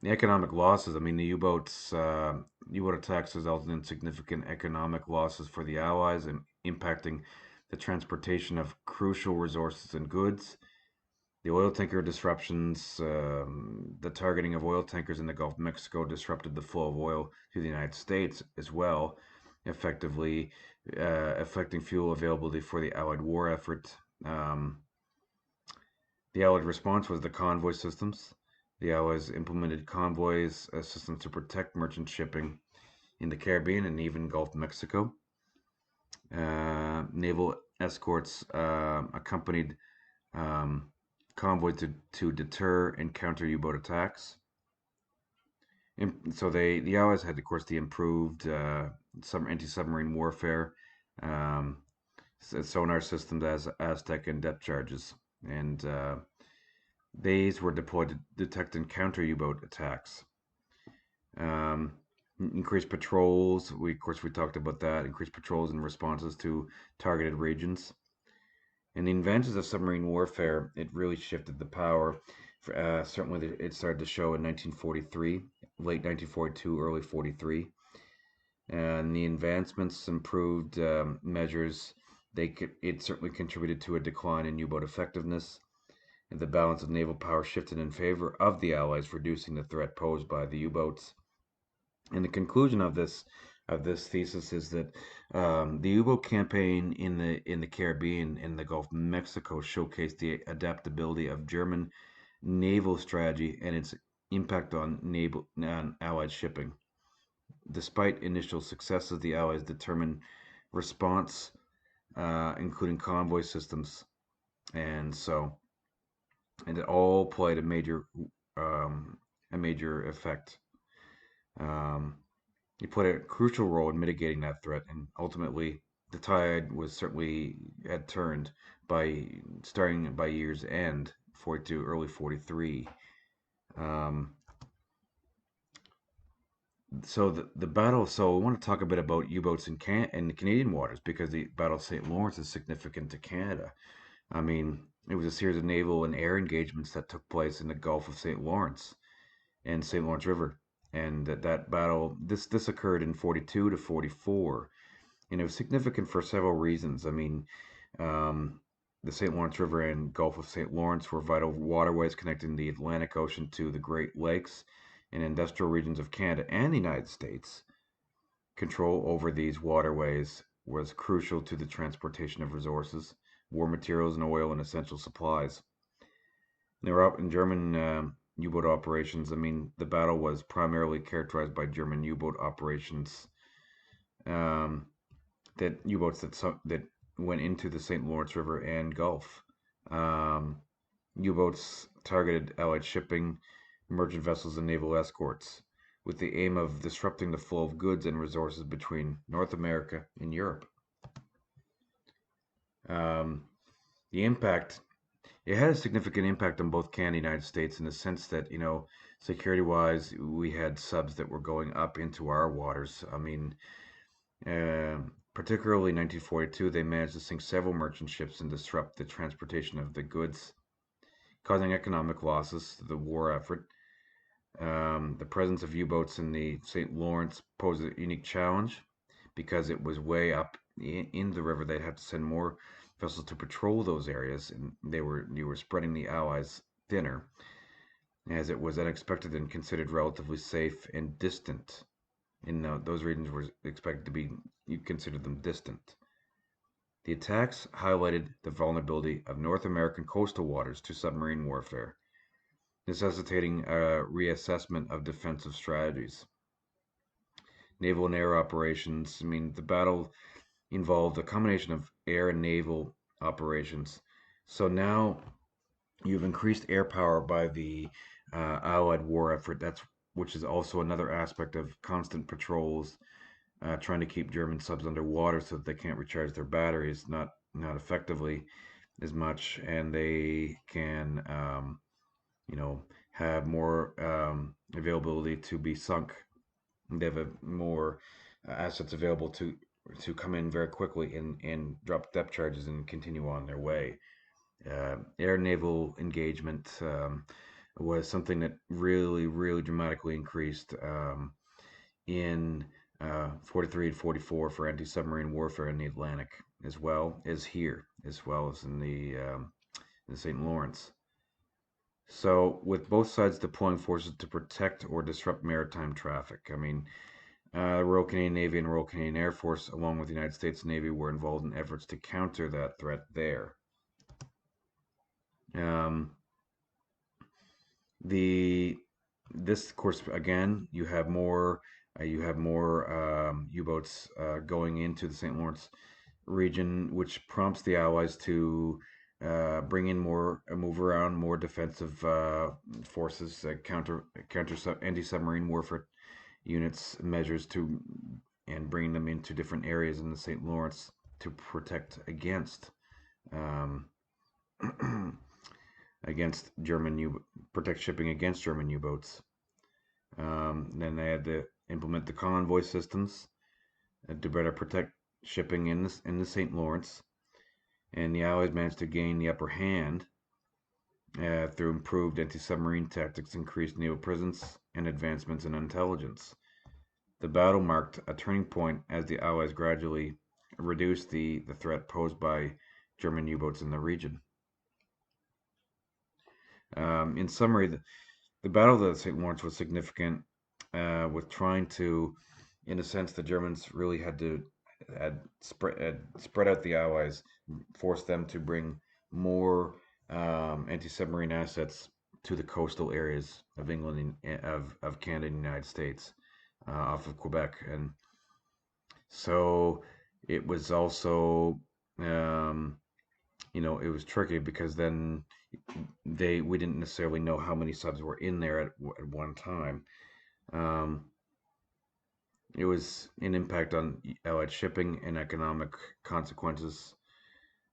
the economic losses, I mean, the U-boat attacks resulted in significant economic losses for the Allies and impacting the transportation of crucial resources and goods. The oil tanker disruptions, the targeting of oil tankers in the Gulf of Mexico disrupted the flow of oil to the United States as well, effectively affecting fuel availability for the Allied war effort. The Allied response was the convoy systems. The Allies implemented convoys systems to protect merchant shipping in the Caribbean and even Gulf of Mexico. Naval escorts accompanied convoy to deter and counter U-boat attacks. And so the Allies had, of course, the improved anti-submarine warfare, sonar systems as Aztec and depth charges, and these were deployed to detect and counter U-boat attacks. Increased patrols. We talked about that. Increased patrols and responses to targeted regions. And the advances of submarine warfare, it really shifted the power. Certainly, it started to show in 1943, late 1942, early 43. And the advancements, improved measures, it certainly contributed to a decline in U-boat effectiveness. And the balance of naval power shifted in favor of the Allies, reducing the threat posed by the U-boats. And the conclusion of this thesis is that the U-boat campaign in the Caribbean and the Gulf of Mexico showcased the adaptability of German naval strategy and its impact on Allied shipping. Despite initial successes, the Allies determined response, including convoy systems, and it all played a major effect. He played a crucial role in mitigating that threat, and ultimately, the tide had turned starting by year's end, 42, early 43. So the battle. So I want to talk a bit about U-boats in the Canadian waters, because the Battle of St. Lawrence is significant to Canada. I mean, it was a series of naval and air engagements that took place in the Gulf of St. Lawrence and St. Lawrence River. and that battle this occurred in 42 to 44, and it was significant for several reasons. I mean, um, the St. Lawrence River and Gulf of St. Lawrence were vital waterways connecting the Atlantic Ocean to the Great Lakes and industrial regions of Canada and the United States. Control over these waterways was crucial to the transportation of resources, war materials, and oil and essential supplies. They were up in German U-boat operations. I mean, the battle was primarily characterized by German U-boat operations. Um, that U-boats that went into the St. Lawrence River and Gulf. Um, U-boats targeted Allied shipping, merchant vessels, and naval escorts, with the aim of disrupting the flow of goods and resources between North America and Europe. Um, the impact it had a significant impact on both Canada and the United States in the sense that, security wise, we had subs that were going up into our waters. I mean, particularly in 1942, they managed to sink several merchant ships and disrupt the transportation of the goods, causing economic losses to the war effort. The presence of U-boats in the St. Lawrence posed a unique challenge because it was way up in the river. They'd have to send more vessels to patrol those areas, and you were spreading the Allies thinner, as it was unexpected and considered relatively safe and distant. In those regions were expected to be, you considered them distant. The attacks highlighted the vulnerability of North American coastal waters to submarine warfare, necessitating a reassessment of defensive strategies. Naval and air operations. I mean, the battle involved a combination of air and naval operations. So now you've increased air power by the Allied war effort. Which is also another aspect of constant patrols, trying to keep German subs underwater so that they can't recharge their batteries, not effectively as much, and they can, have more availability to be sunk. They have more assets available to come in very quickly and drop depth charges and continue on their way. Air naval engagement was something that really, really dramatically increased in 43 and 44 for anti-submarine warfare in the Atlantic, as well as here, as well as in the St. Lawrence. So, with both sides deploying forces to protect or disrupt maritime traffic, I mean, the Royal Canadian Navy and Royal Canadian Air Force, along with the United States Navy, were involved in efforts to counter that threat there. Um, the this, of course, again, you have more U-boats going into the St. Lawrence region, which prompts the Allies to bring in move around more defensive forces, counter anti-submarine warfare units measures and bring them into different areas in the St. Lawrence to protect um, against protect shipping against German U-boats. Then they had to implement the convoy systems to better protect shipping in the St. Lawrence, and the Allies managed to gain the upper hand through improved anti-submarine tactics, increased naval presence, and advancements in intelligence. The battle marked a turning point as the Allies gradually reduced the threat posed by German U-boats in the region. In summary, the Battle of the St. Lawrence was significant, with trying to, in a sense, the Germans really had spread out the Allies, forced them to bring more anti-submarine assets to the coastal areas of England of Canada and the United States, off of Quebec, and so it was also, um, it was tricky because then we didn't necessarily know how many subs were in there at one time. Um, it was an impact on Allied shipping and economic consequences,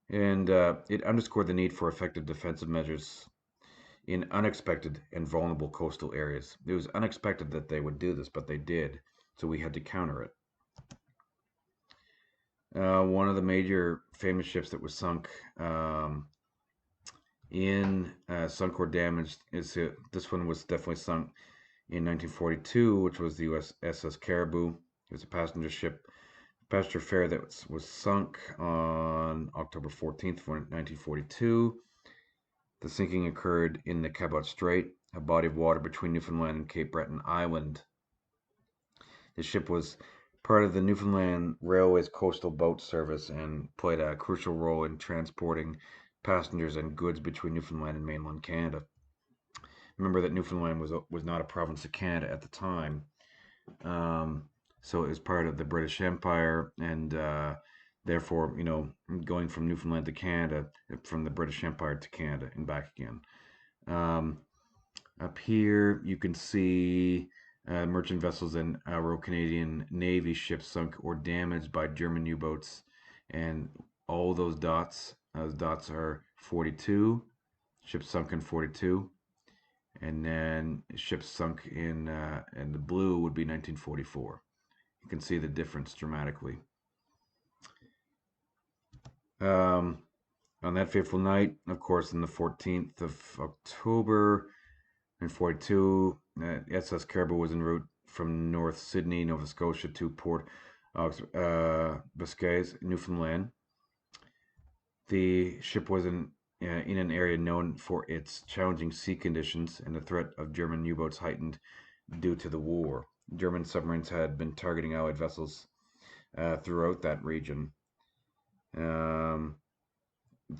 and it underscored the need for effective defensive measures in unexpected and vulnerable coastal areas. It was unexpected that they would do this, but they did, so we had to counter it. One of the major famous ships that was sunk sunk or damaged this one was definitely sunk in 1942, which was the USS Caribou. It was a passenger fare that was sunk on October 14th, 1942. The sinking occurred in the Cabot Strait, a body of water between Newfoundland and Cape Breton Island. The ship was part of the Newfoundland Railway's coastal boat service and played a crucial role in transporting passengers and goods between Newfoundland and mainland Canada. Remember that Newfoundland was not a province of Canada at the time, um, so it was part of the British Empire, and therefore, going from Newfoundland to Canada, from the British Empire to Canada and back again. Um, Up here, you can see merchant vessels and Royal Canadian Navy ships sunk or damaged by German U-boats, and all those dots are 42. Ships sunk in 42, and then ships sunk in the blue would be 1944. You can see the difference dramatically. Um, on that fateful night, of course, on the 14th of October in 42, SS Caribou was en route from North Sydney, Nova Scotia to Port Biscayes, Newfoundland. The ship was in an area known for its challenging sea conditions, and the threat of German U-boats heightened due to the war. German submarines had been targeting Allied vessels throughout that region. Um,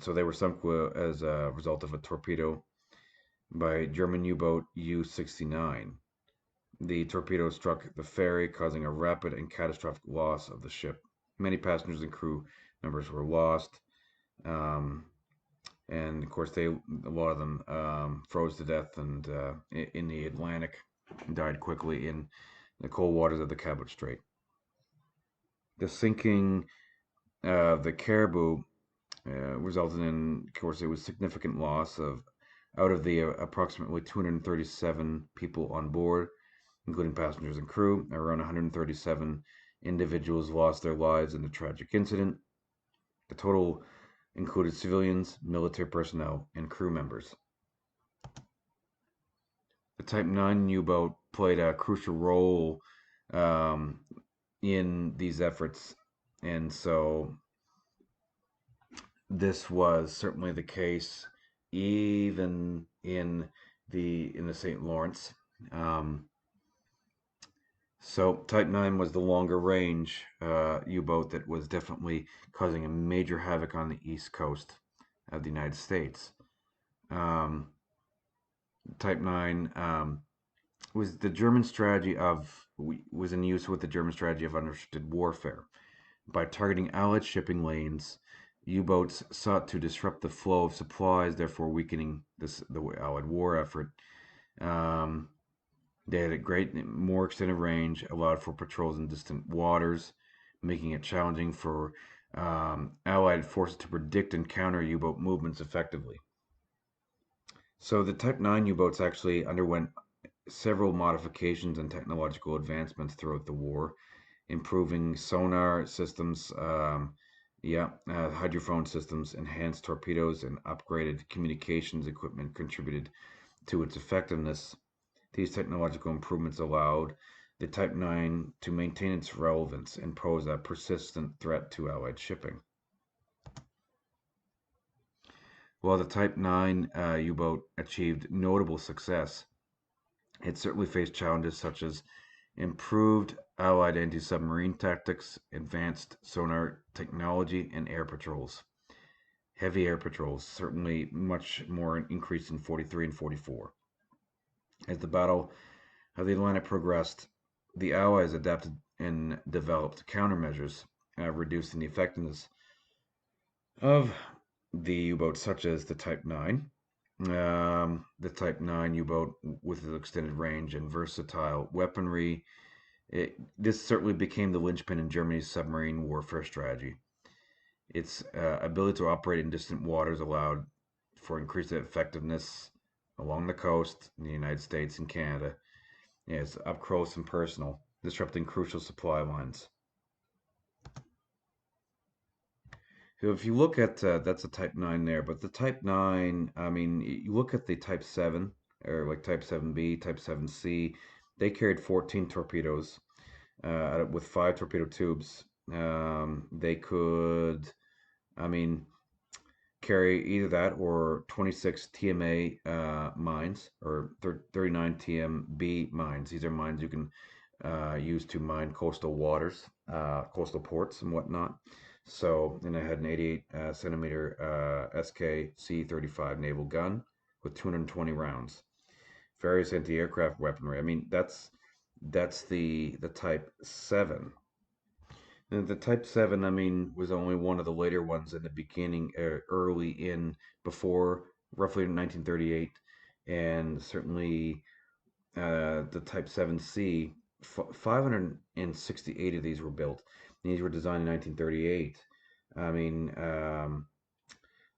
so they were sunk as a result of a torpedo by German U-boat U-69. The torpedo struck the ferry, causing a rapid and catastrophic loss of the ship. Many passengers and crew members were lost, and of course, a lot of them froze to death and in the Atlantic, died quickly in the cold waters of the Cabot Strait. The sinking of the Caribou resulted in, of course, it was significant loss of out of the approximately 237 people on board, including passengers and crew. Around 137 individuals lost their lives in the tragic incident. The total included civilians, military personnel, and crew members. The Type 9 U-boat played a crucial role um, in these efforts, and so this was certainly the case even in the St. Lawrence. Um, so Type 9 was the longer range U-boat that was definitely causing a major havoc on the east coast of the United States. Um, Type 9 was the German strategy of was in use with the German strategy of unrestricted warfare. By targeting Allied shipping lanes, U-boats sought to disrupt the flow of supplies, therefore weakening the Allied war effort. Um, they had a more extended range, allowed for patrols in distant waters, making it challenging for Allied forces to predict and counter U-boat movements effectively. So the Type 9 U-boats actually underwent several modifications and technological advancements throughout the war, improving sonar systems, hydrophone systems, enhanced torpedoes, and upgraded communications equipment contributed to its effectiveness. These technological improvements allowed the Type 9 to maintain its relevance and pose a persistent threat to Allied shipping. While the Type 9 U-boat achieved notable success, it certainly faced challenges such as improved Allied anti-submarine tactics, advanced sonar technology, and air patrols. Heavy air patrols, certainly much more increased in 43 and 44. As the Battle of the Atlantic progressed, the Allies adapted and developed countermeasures, reducing the effectiveness of the U-boats, such as the Type 9. The Type 9 U-boat with its extended range and versatile weaponry. This certainly became the linchpin in Germany's submarine warfare strategy. Its ability to operate in distant waters allowed for increased effectiveness along the coast in the United States and Canada. It's up close and personal, disrupting crucial supply lines. So if you look at that's a Type 9 there, but the Type 9, I mean, you look at the Type 7 or like Type 7B, Type 7C. They carried 14 torpedoes with five torpedo tubes. They could, I mean, carry either that or 26 TMA mines or 39 TMB mines. These are mines you can use to mine coastal waters, coastal ports, and whatnot. So, and it had an 88 centimeter SK C-35 naval gun with 220 rounds. Various anti-aircraft weaponry. I mean, that's the Type 7. And the Type 7, I mean, was only one of the later ones in the beginning, early in, before roughly 1938, and certainly the Type 7C, 568 of these were built. These were designed in 1938. I mean,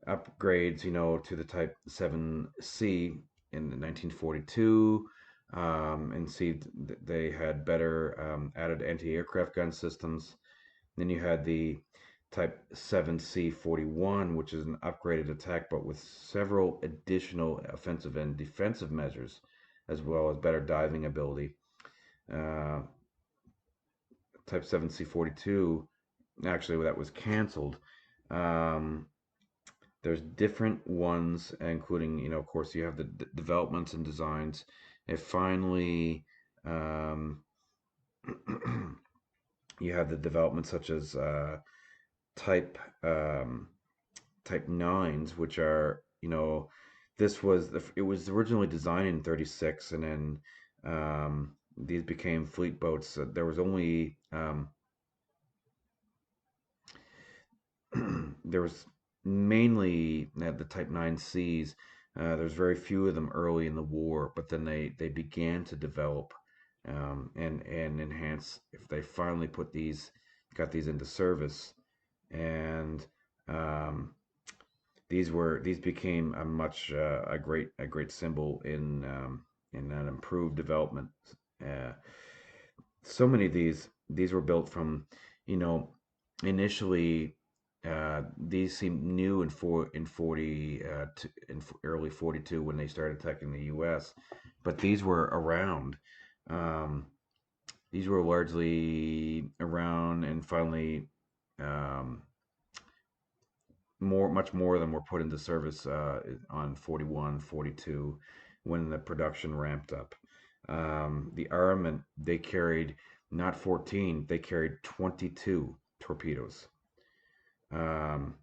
upgrades, to the Type 7C in 1942. And see, they had better added anti-aircraft gun systems. Then you had the Type 7C-41, which is an upgraded attack boat with several additional offensive and defensive measures, as well as better diving ability. Uh, Type 7C-42, actually, that was canceled. Um, there's different ones, including, of course, you have the developments and designs. It finally, um, you have the developments such as type um, type nines, which are, it was originally designed in 36, and then these became fleet boats. There was only there was mainly the Type 9Cs. There's very few of them early in the war, but then they began to develop and enhance. If they finally got these into service, and um, these became a much a great symbol in an improved development. Uh, so many of these were built from, you know, initially these seemed new in 40 in early 42 when they started attacking the U.S., but these were around. Um, these were largely around, and finally um, much more of them were put into service on 41, 42 when the production ramped up. The armament, they carried not 14, they carried 22 torpedoes. Um,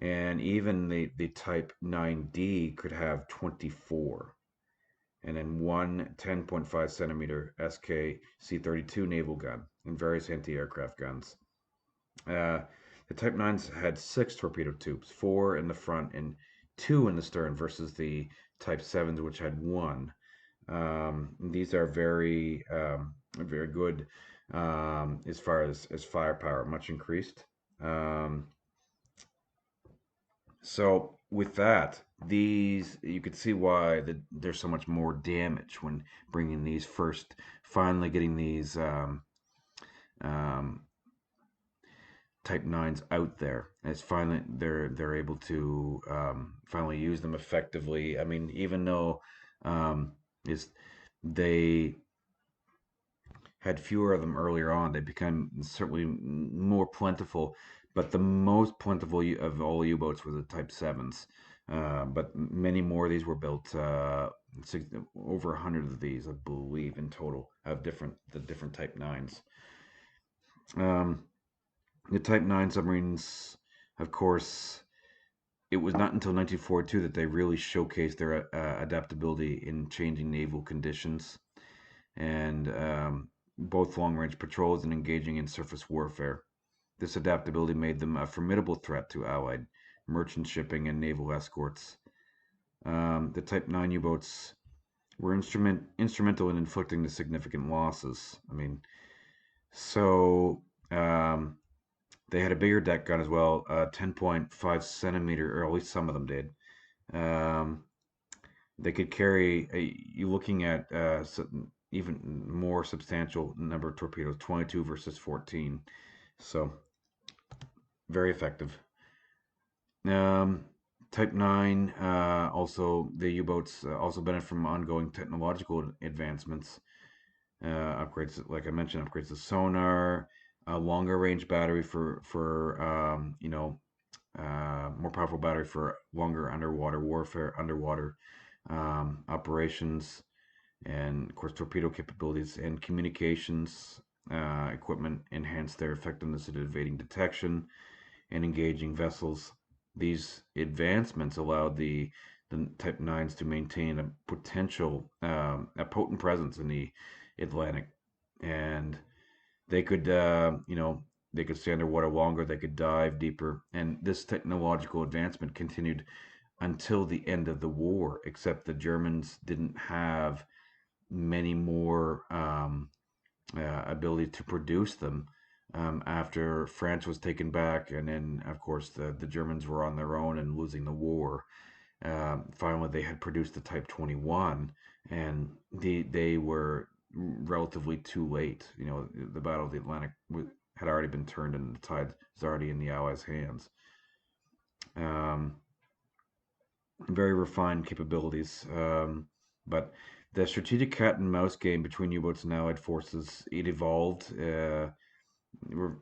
and even the Type 9D could have 24. And then one 10.5 centimeter SK C-32 naval gun and various anti-aircraft guns. Uh, the Type 9s had six torpedo tubes, four in the front and two in the stern, versus the Type 7s, which had one. These are very good as far as firepower, much increased. Um, so with that, these you could see why there's so much more damage when bringing these first, finally getting these um, Type 9s out there. It's finally they're able to finally use them effectively. I mean, even though is they had fewer of them earlier on, they become certainly more plentiful. But the most plentiful of all U-boats were the Type 7s. But many more of these were built. Over 100 of these, I believe, in total, of the different Type 9s. Um, the Type 9 submarines, of course, it was not until 1942 that they really showcased their adaptability in changing naval conditions, and both long-range patrols and engaging in surface warfare. This adaptability made them a formidable threat to Allied merchant shipping and naval escorts. The Type 9 U-boats were instrumental in inflicting the significant losses. I mean, so they had a bigger deck gun as well, 10.5 centimeter, or at least some of them did. Um, they could carry, you looking at even more substantial number of torpedoes, 22 versus 14. So, very effective. Um, Type 9, also, the U boats also benefit from ongoing technological advancements. Upgrades, like I mentioned, upgrades the sonar, a longer range battery for more powerful battery for longer underwater warfare, underwater operations, and of course torpedo capabilities and communications equipment enhance their effectiveness at evading detection and engaging vessels. These advancements allowed the Type 9s to maintain a potent presence in the Atlantic, and they could, they could stay underwater longer, they could dive deeper, and this technological advancement continued until the end of the war. Except the Germans didn't have many more ability to produce them after France was taken back, and then of course the Germans were on their own and losing the war. Finally, they had produced the Type 21, and they were relatively too late. The Battle of the Atlantic had already been turned, and the tide was already in the Allies' hands. Um, Very refined capabilities, but the strategic cat and mouse game between U-boats and Allied forces, it evolved, re-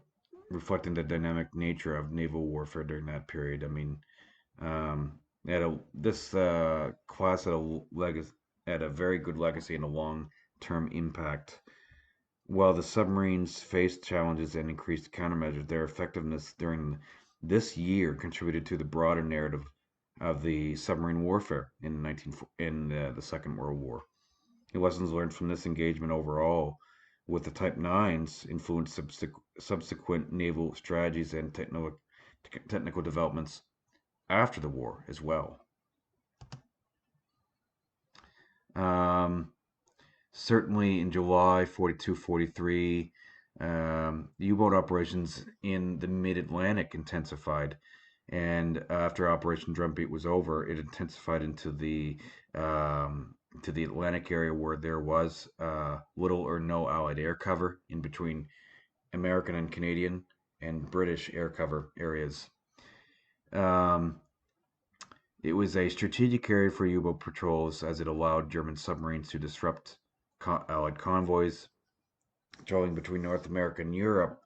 reflecting the dynamic nature of naval warfare during that period. I mean, this class had a very good legacy and a long-term impact. While the submarines faced challenges and increased countermeasures, their effectiveness during this year contributed to the broader narrative of the submarine warfare in the Second World War. The lessons learned from this engagement overall with the Type 9s influenced subsequent naval strategies and technical developments after the war as well. Um, Certainly in July 42, 43, the U-boat operations in the mid-Atlantic intensified. And after Operation Drumbeat was over, it intensified to the Atlantic area where there was little or no Allied air cover in between American and Canadian and British air cover areas. Um, it was a strategic area for U-boat patrols as it allowed German submarines to disrupt Allied convoys traveling between North America and Europe.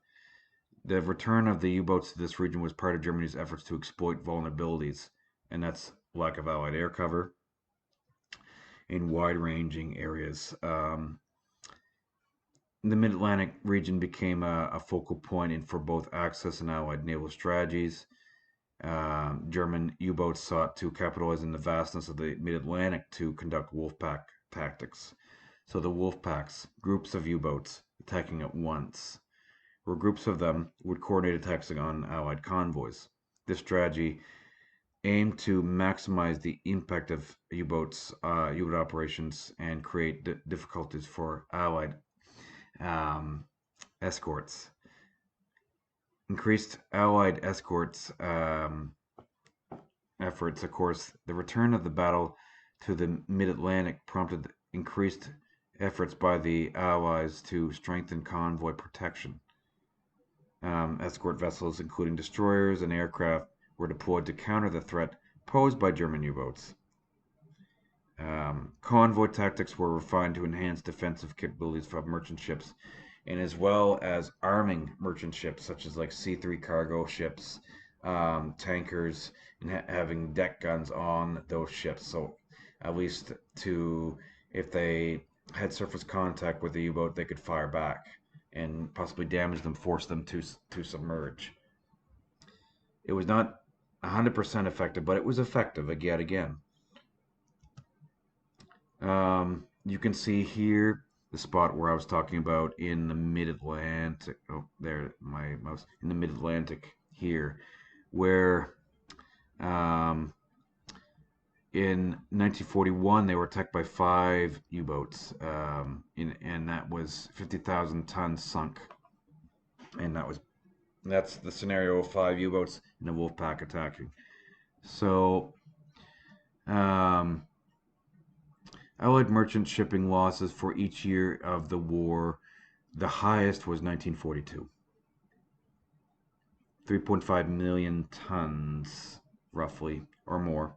The return of the U-boats to this region was part of Germany's efforts to exploit vulnerabilities, and that's lack of Allied air cover in wide-ranging areas. The Mid-Atlantic region became a focal point for both Axis and Allied naval strategies. German U-boats sought to capitalize on the vastness of the Mid-Atlantic to conduct wolfpack tactics. So the wolfpacks, groups of U-boats attacking at once, where groups of them would coordinate attacks on Allied convoys. This strategy aimed to maximize the impact of U-boat operations, and create difficulties for Allied escorts. Increased Allied escorts efforts, of course, the return of the battle to the mid-Atlantic prompted increased efforts by the Allies to strengthen convoy protection. Escort vessels, including destroyers and aircraft, were deployed to counter the threat posed by German U-boats. Convoy tactics were refined to enhance defensive capabilities of merchant ships, and as well as arming merchant ships, such as like C3 cargo ships, tankers, and having deck guns on those ships. So at least if they had surface contact with the U-boat, they could fire back and possibly damage them, force them to submerge. It was not 100% effective, but it was effective yet again. You can see here the spot where I was talking about in the mid-Atlantic. Oh, there, my mouse. In the mid-Atlantic here, where um, in 1941 they were attacked by 5 U-boats, and that was 50,000 tons sunk, and that's the scenario of 5 U-boats and a wolf pack attacking. So, um, Allied merchant shipping losses for each year of the war, the highest was 1942. 3.5 million tons, roughly, or more.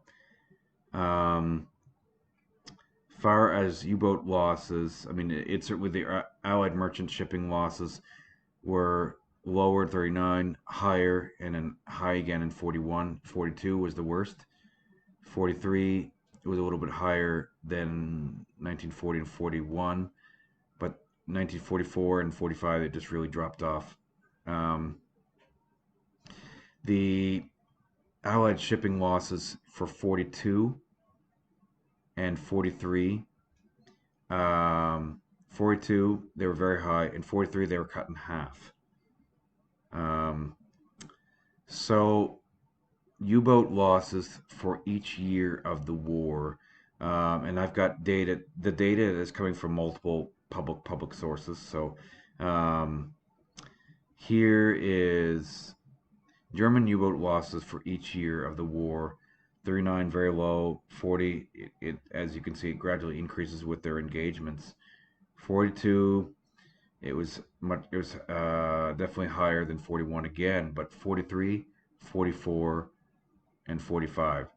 Um, far as U-boat losses, I mean, it's with the Allied merchant shipping losses were lower in 39, higher, and then high again in 41. 42 was the worst. 43 was a little bit higher than 1940 and 41, but 1944 and 45 it just really dropped off. Um, the Allied shipping losses for 42 and 43. 42 they were very high, and 43 they were cut in half. Um, so U-boat losses for each year of the war, and I've got data. The data is coming from multiple public sources. So um, here is German U-boat losses for each year of the war. 39 very low. 40 it as you can see it gradually increases with their engagements. 42 it was definitely higher than 41 again, but 43, 44, and 45.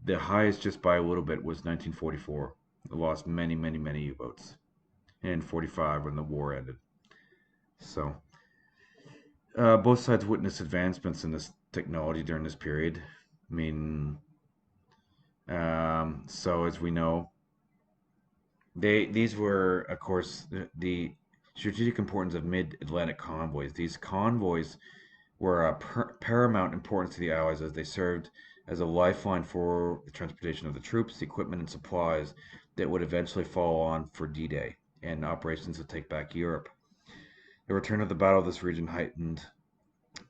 The highest just by a little bit was 1944. It lost many U-boats. And 45 when the war ended. So both sides witnessed advancements in this technology during this period. I mean, so as we know, these were, of course, the strategic importance of mid-Atlantic convoys. These convoys were of paramount importance to the Allies as they served as a lifeline for the transportation of the troops, equipment, and supplies that would eventually follow on for D-Day and operations to take back Europe. The return of the Battle of this region heightened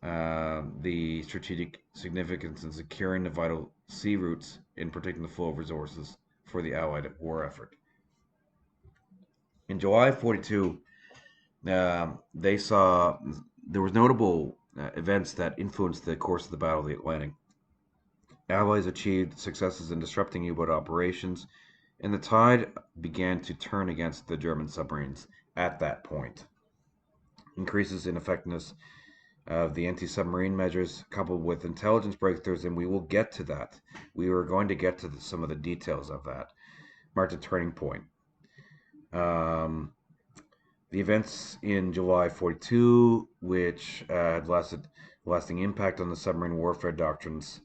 the strategic significance in securing the vital sea routes and protecting the flow of resources for the Allied war effort. In July of 42, they saw there was notable events that influenced the course of the Battle of the Atlantic. Allies achieved successes in disrupting U-boat operations, and the tide began to turn against the German submarines at that point. Increases in effectiveness of the anti-submarine measures coupled with intelligence breakthroughs, and we will get to that. We are going to get to some of the details of that. Marked a turning point. The events in July 42, which had lasting impact on the submarine warfare doctrines,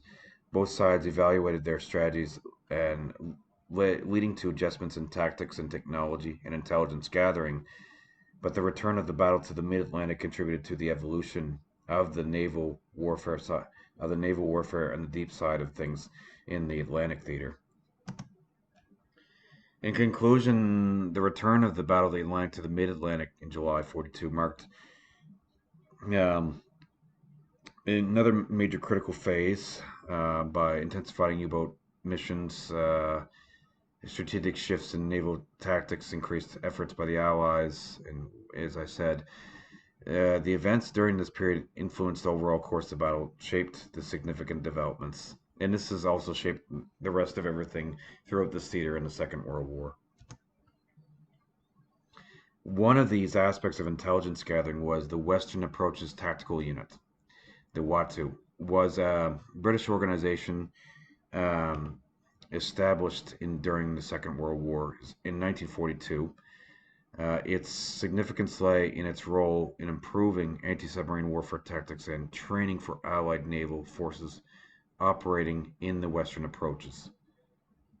both sides evaluated their strategies and leading to adjustments in tactics and technology and intelligence gathering. But the return of the battle to the mid-Atlantic contributed to the evolution of the naval warfare and the deep side of things in the Atlantic theater. In conclusion, the return of the Battle of the Atlantic to the mid-Atlantic in July 42 marked another major critical phase by intensifying U-boat missions. Strategic shifts in naval tactics increased efforts by the Allies, and as I said, the events during this period influenced the overall course of battle, shaped the significant developments, and this has also shaped the rest of everything throughout this theater in the Second World War. One of these aspects of intelligence gathering was the Western Approaches Tactical Unit. The WATU was a British organization established during the Second World War in 1942. Its significance lay in its role in improving anti-submarine warfare tactics and training for Allied naval forces operating in the Western Approaches,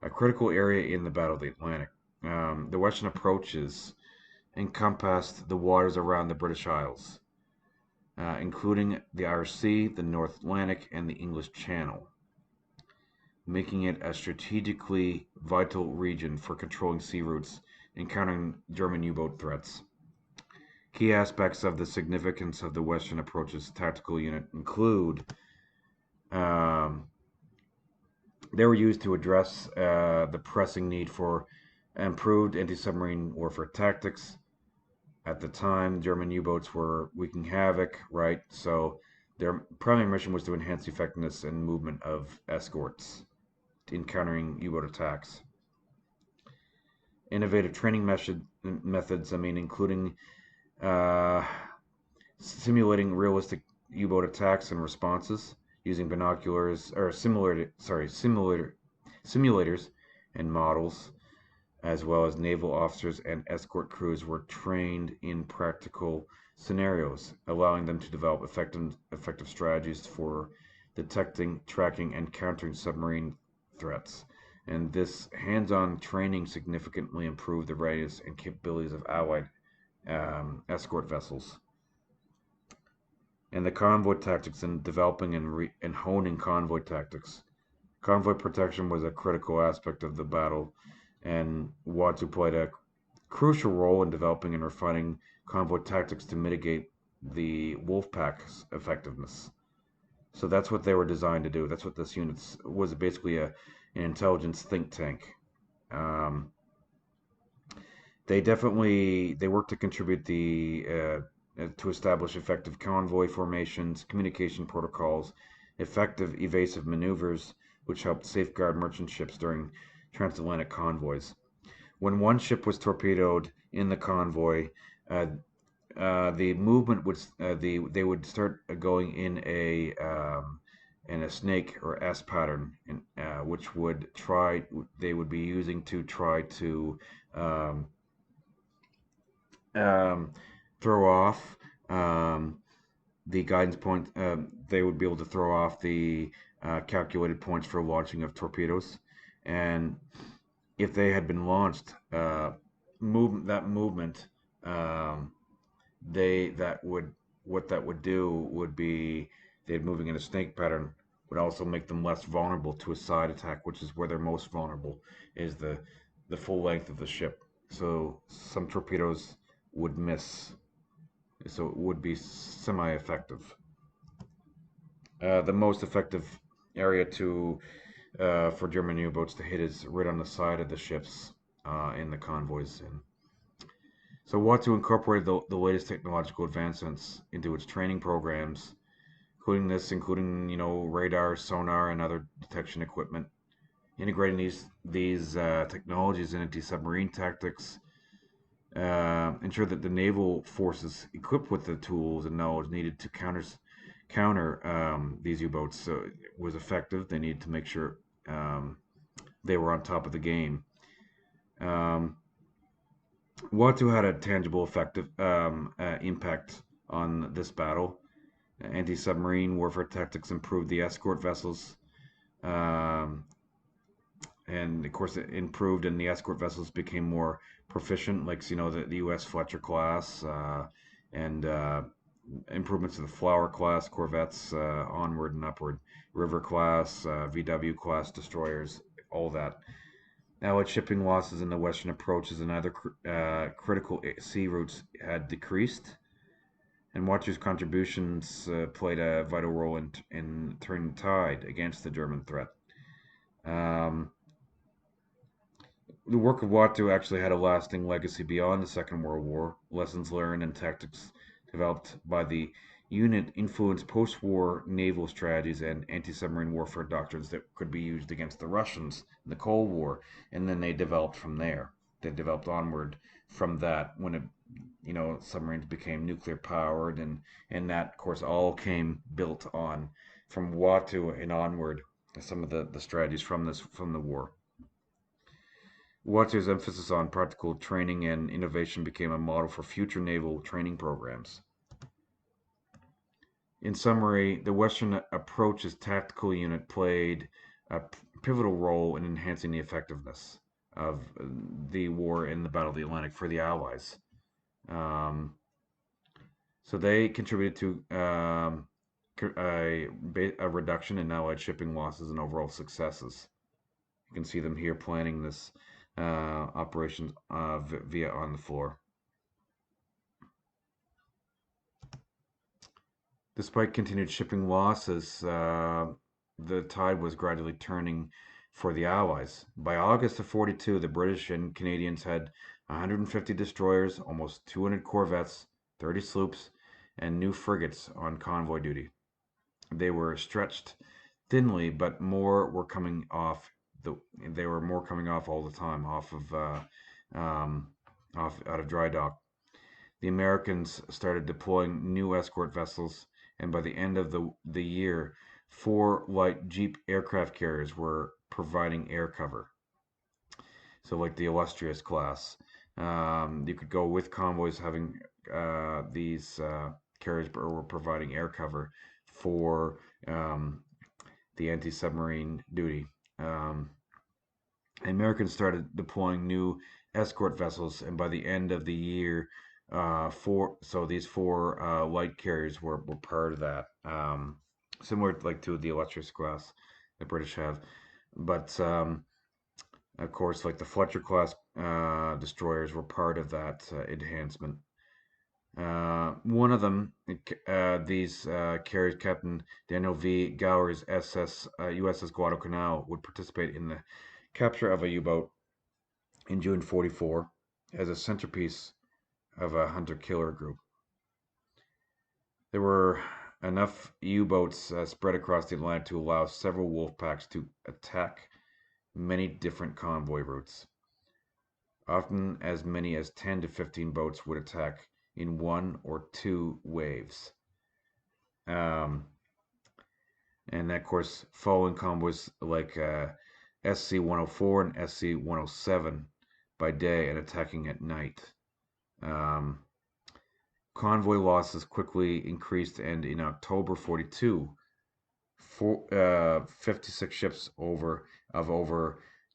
a critical area in the Battle of the Atlantic. The Western Approaches encompassed the waters around the British Isles, including the Irish Sea, the North Atlantic, and the English Channel, making it a strategically vital region for controlling sea routes and countering German U-boat threats. Key aspects of the significance of the Western Approaches Tactical Unit include they were used to address the pressing need for improved anti-submarine warfare tactics. At the time, German U-boats were wreaking havoc, right? So their primary mission was to enhance the effectiveness and movement of escorts in countering U-boat attacks. Innovative training methods, including simulating realistic U-boat attacks and responses using binoculars or simulators and models. as well as naval officers and escort crews, were trained in practical scenarios, allowing them to develop effective strategies for detecting, tracking, and countering submarine threats. And this hands-on training significantly improved the readiness and capabilities of Allied escort vessels. And the convoy tactics in developing and honing convoy tactics. Convoy protection was a critical aspect of the battle, and Watsu played a crucial role in developing and refining convoy tactics to mitigate the Wolfpack's effectiveness. So that's what they were designed to do. That's what this unit was, basically an intelligence think tank. Um, they work to contribute to establish effective convoy formations, communication protocols, effective evasive maneuvers, which helped safeguard merchant ships during transatlantic convoys. When one ship was torpedoed in the convoy, uh, the movement would they would start going in a snake or S pattern, which they would be using to try to um, um, throw off um, the guidance point. They would be able to throw off the calculated points for launching of torpedoes, and if they had been launched, movement, um, they that would what that would do would be they'd moving in a snake pattern would also make them less vulnerable to a side attack, which is where they're most vulnerable, is the full length of the ship. So some torpedoes would miss, so it would be semi-effective. The most effective area to for German U-boats to hit is right on the side of the ships in the convoys. And so Watsu incorporated the latest technological advancements into its training programs, including radar, sonar, and other detection equipment. Integrating these technologies into submarine tactics ensure that the naval forces equipped with the tools and knowledge needed to counter these U-boats was effective. They needed to make sure they were on top of the game. Um, Wattu had a tangible effective impact on this battle. Anti-submarine warfare tactics improved the escort vessels, um, and of course it improved, and the escort vessels became more proficient, like the U.S. Fletcher class, and improvements to the Flower class corvettes, onward and upward, River class, VW class destroyers, all that. Allied shipping losses in the western approaches and other critical sea routes had decreased, and Watcher's contributions played a vital role in turning the tide against the German threat. Um, the work of Watteau actually had a lasting legacy beyond the Second World War. Lessons learned and tactics developed by the unit influenced post-war naval strategies and anti-submarine warfare doctrines that could be used against the Russians in the Cold War, and then they developed from there. They developed onward from that when submarines became nuclear powered, and that of course all came built on from Watteau and onward. Some of the strategies from the war. Watter's emphasis on practical training and innovation became a model for future naval training programs. In summary, the Western approach's tactical unit played a pivotal role in enhancing the effectiveness of the war in the Battle of the Atlantic for the Allies. Um, so they contributed to a reduction in Allied shipping losses and overall successes. You can see them here planning this operation via on the floor. Despite continued shipping losses, the tide was gradually turning for the Allies. By August of 42, the British and Canadians had 150 destroyers, almost 200 corvettes, 30 sloops, and new frigates on convoy duty. They were stretched thinly, but more were coming off. They were more coming off all the time, um, off out of dry dock. The Americans started deploying new escort vessels, and by the end of the year, 4 light Jeep aircraft carriers were providing air cover. So, like the illustrious class, you could go with convoys having these carriers were providing air cover for the anti-submarine duty. Um, Americans started deploying new escort vessels, and by the end of the year, these four light carriers were part of that, similar like to the illustrious class the British have, but of course, like the Fletcher class destroyers were part of that enhancement. One of them, these carriers, Captain Daniel V. Gower's USS Guadalcanal, would participate in the capture of a U-boat in June 44 as a centerpiece of a hunter-killer group. There were enough U-boats spread across the Atlantic to allow several wolf packs to attack many different convoy routes. Often as many as 10 to 15 boats would attack in one or two waves. Um, and of course, following convoys like SC 104 and SC 107 by day and attacking at night. Um, Convoy losses quickly increased, and in October 42, 56 ships over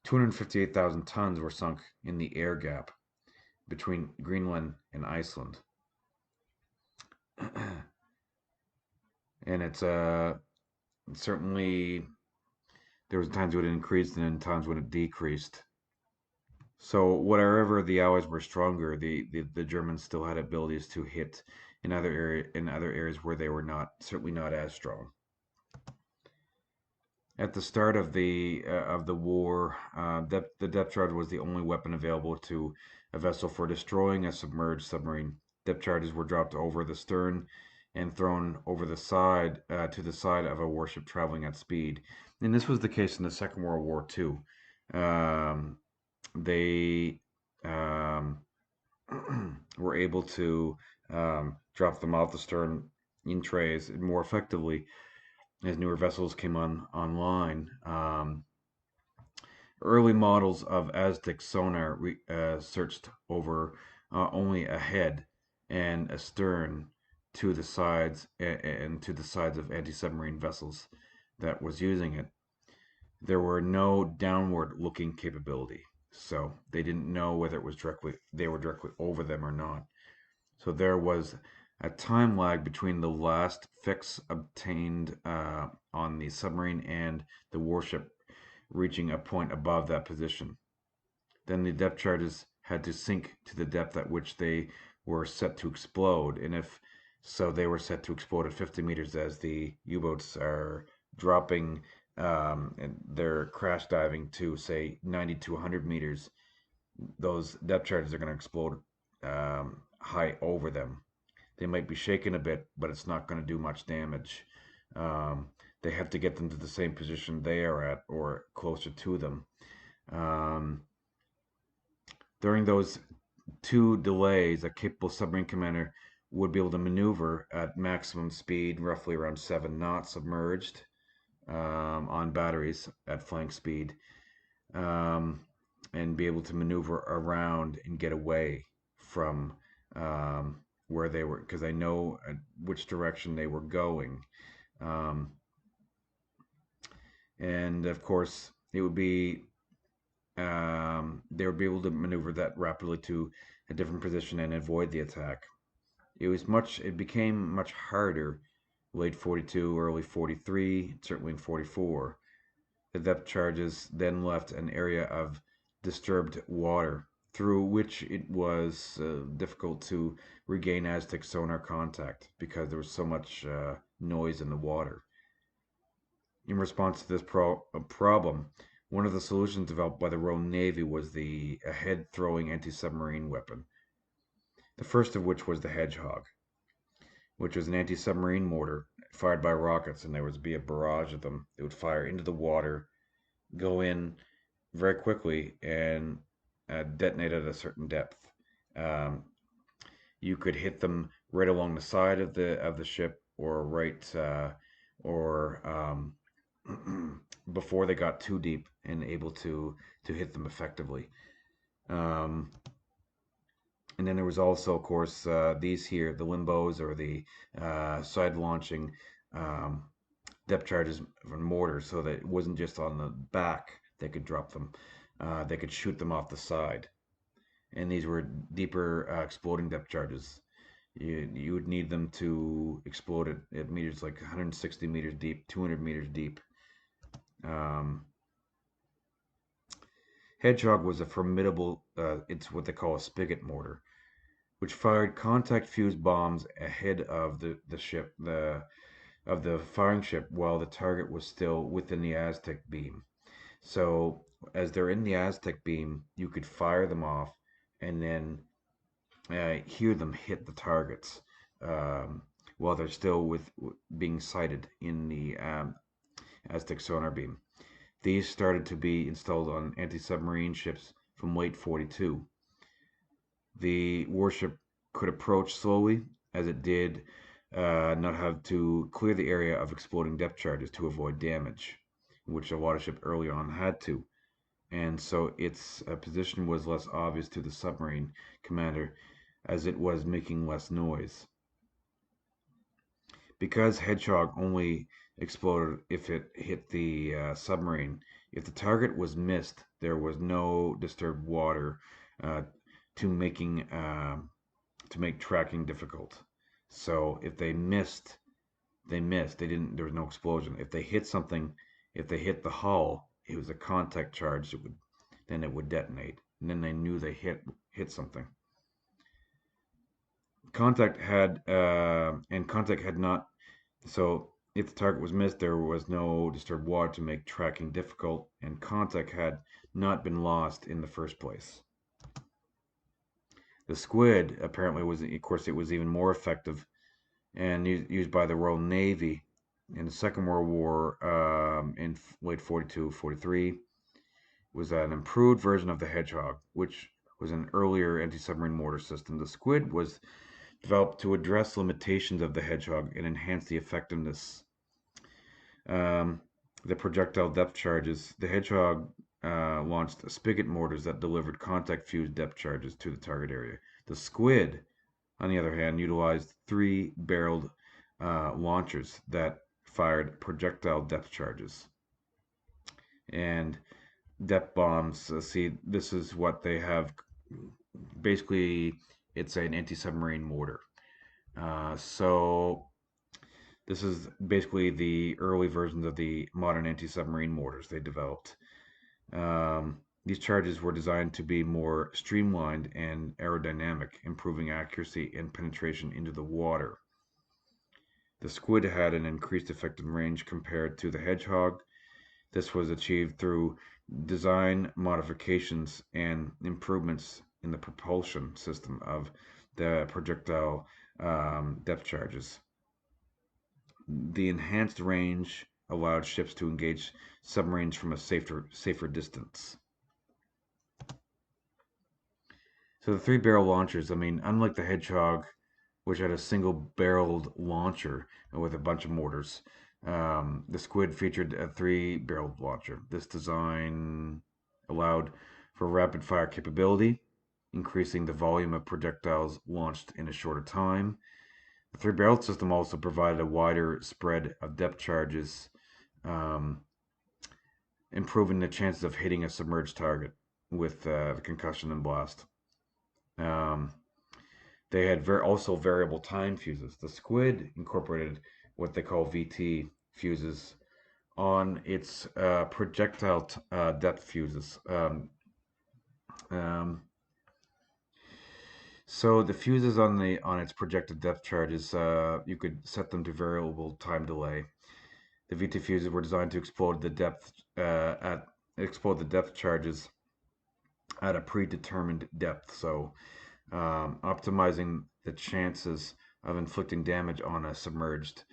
258,000 tons were sunk in the air gap between Greenland and Iceland. And it's certainly there was times when it increased and then times when it decreased. So whatever the Allies were stronger, the Germans still had abilities to hit in other areas where they were certainly not as strong. At the start of the war, the depth charge was the only weapon available to a vessel for destroying a submerged submarine. Depth charges were dropped over the stern and thrown over the side to the side of a warship traveling at speed. And this was the case in the Second World War too. Um, they um, were able to drop them off the stern in trays more effectively as newer vessels came online. Early models of Aztec sonar searched over only a head and a stern to the sides and to the sides of anti-submarine vessels that was using it. There were no downward looking capability, so they didn't know whether they were directly over them or not. So there was a time lag between the last fix obtained on the submarine and the warship reaching a point above that position. Then the depth charges had to sink to the depth at which they were set to explode, and if so, they were set to explode at 50 meters as the U-boats are dropping and they're crash diving to say 90 to 100 meters. Those depth charges are going to explode high over them. They might be shaken a bit, but it's not going to do much damage. Um, they have to get them to the same position they are at or closer to them. Um, During those two delays, a capable submarine commander would be able to maneuver at maximum speed, roughly around 7 knots, submerged on batteries at flank speed, um, and be able to maneuver around and get away from where they were, because I know which direction they were going. Um, and of course, they would be able to maneuver that rapidly to a different position and avoid the attack. It became much harder late 42, early 43, certainly in 44. The depth charges then left an area of disturbed water through which it was difficult to regain Aztec sonar contact because there was so much noise in the water. In response to this problem, one of the solutions developed by the Royal Navy was a head-throwing anti-submarine weapon. The first of which was the Hedgehog, which was an anti-submarine mortar fired by rockets, and there would be a barrage of them. They would fire into the water, go in very quickly, and detonate at a certain depth. Um, you could hit them right along the side of the ship, or or before they got too deep and able to hit them effectively. Um, and then there was also, of course, these here, the limbos or the side launching um, depth charges from mortars, so that it wasn't just on the back they could drop them. They could shoot them off the side. And these were deeper exploding depth charges. You would need them to explode at meters like 160 meters deep, 200 meters deep. Um, Hedgehog was a formidable, it's what they call a spigot mortar, which fired contact fuse bombs ahead of the ship, of the firing ship, while the target was still within the Aztec beam. So as they're in the Aztec beam, you could fire them off, and then hear them hit the targets um, while they're still being sighted in the Aztec sonar beam. These started to be installed on anti-submarine ships from late 42. The warship could approach slowly, as it did not have to clear the area of exploding depth charges to avoid damage, which a lot of ships early on had to. And so its position was less obvious to the submarine commander as it was making less noise. Because Hedgehog only exploded if it hit the submarine, if the target was missed, there was no disturbed water uh, to making to make tracking difficult. So if they missed, they missed. They didn't. There was no explosion. If they hit something, if they hit the hull, it was a contact charge. Then it would detonate, and then they knew they hit something. Contact had not. So if the target was missed, there was no disturbed water to make tracking difficult, and contact had not been lost in the first place. The squid apparently was, of course, it was even more effective and used by the Royal Navy in the Second World War in late 42, 43. Was an improved version of the Hedgehog, which was an earlier anti-submarine mortar system. The Squid was developed to address limitations of the Hedgehog and enhance the effectiveness. Um, the projectile depth charges. The Hedgehog launched spigot mortars that delivered contact fused depth charges to the target area. The Squid, on the other hand, utilized three-barreled launchers that fired projectile depth charges. And depth bombs, see, this is what they have. Basically, it's an anti-submarine mortar. So this is basically the early versions of the modern anti-submarine mortars they developed. These charges were designed to be more streamlined and aerodynamic, improving accuracy and penetration into the water. The Squid had an increased effective range compared to the Hedgehog. This was achieved through design modifications and improvements in the propulsion system of the projectile depth charges. The enhanced range allowed ships to engage submarines from a safer distance. So the three-barrel launchers, I mean, unlike the Hedgehog, which had a single-barreled launcher with a bunch of mortars, the Squid featured a three-barreled launcher. This design allowed for rapid-fire capability, increasing the volume of projectiles launched in a shorter time. The three-barreled system also provided a wider spread of depth charges, um, improving the chances of hitting a submerged target with the concussion and blast. Um, they had also variable time fuses. The Squid incorporated what they call VT fuses on its projectile depth fuses. Um, so the fuses on its projected depth charges, you could set them to variable time delay. The VT fuses were designed to explode the depth charges at a predetermined depth. So optimizing the chances of inflicting damage on a submerged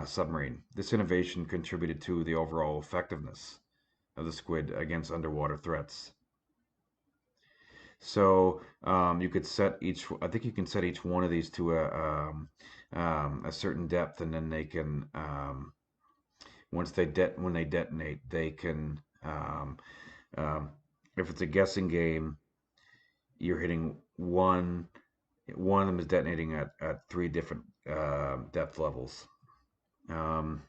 submarine. This innovation contributed to the overall effectiveness of the Squid against underwater threats. So you could set each. I think you can set each one of these to a certain depth, and then they can when they detonate, they can if it's a guessing game, you're hitting one of them is detonating at three different depth levels. Um,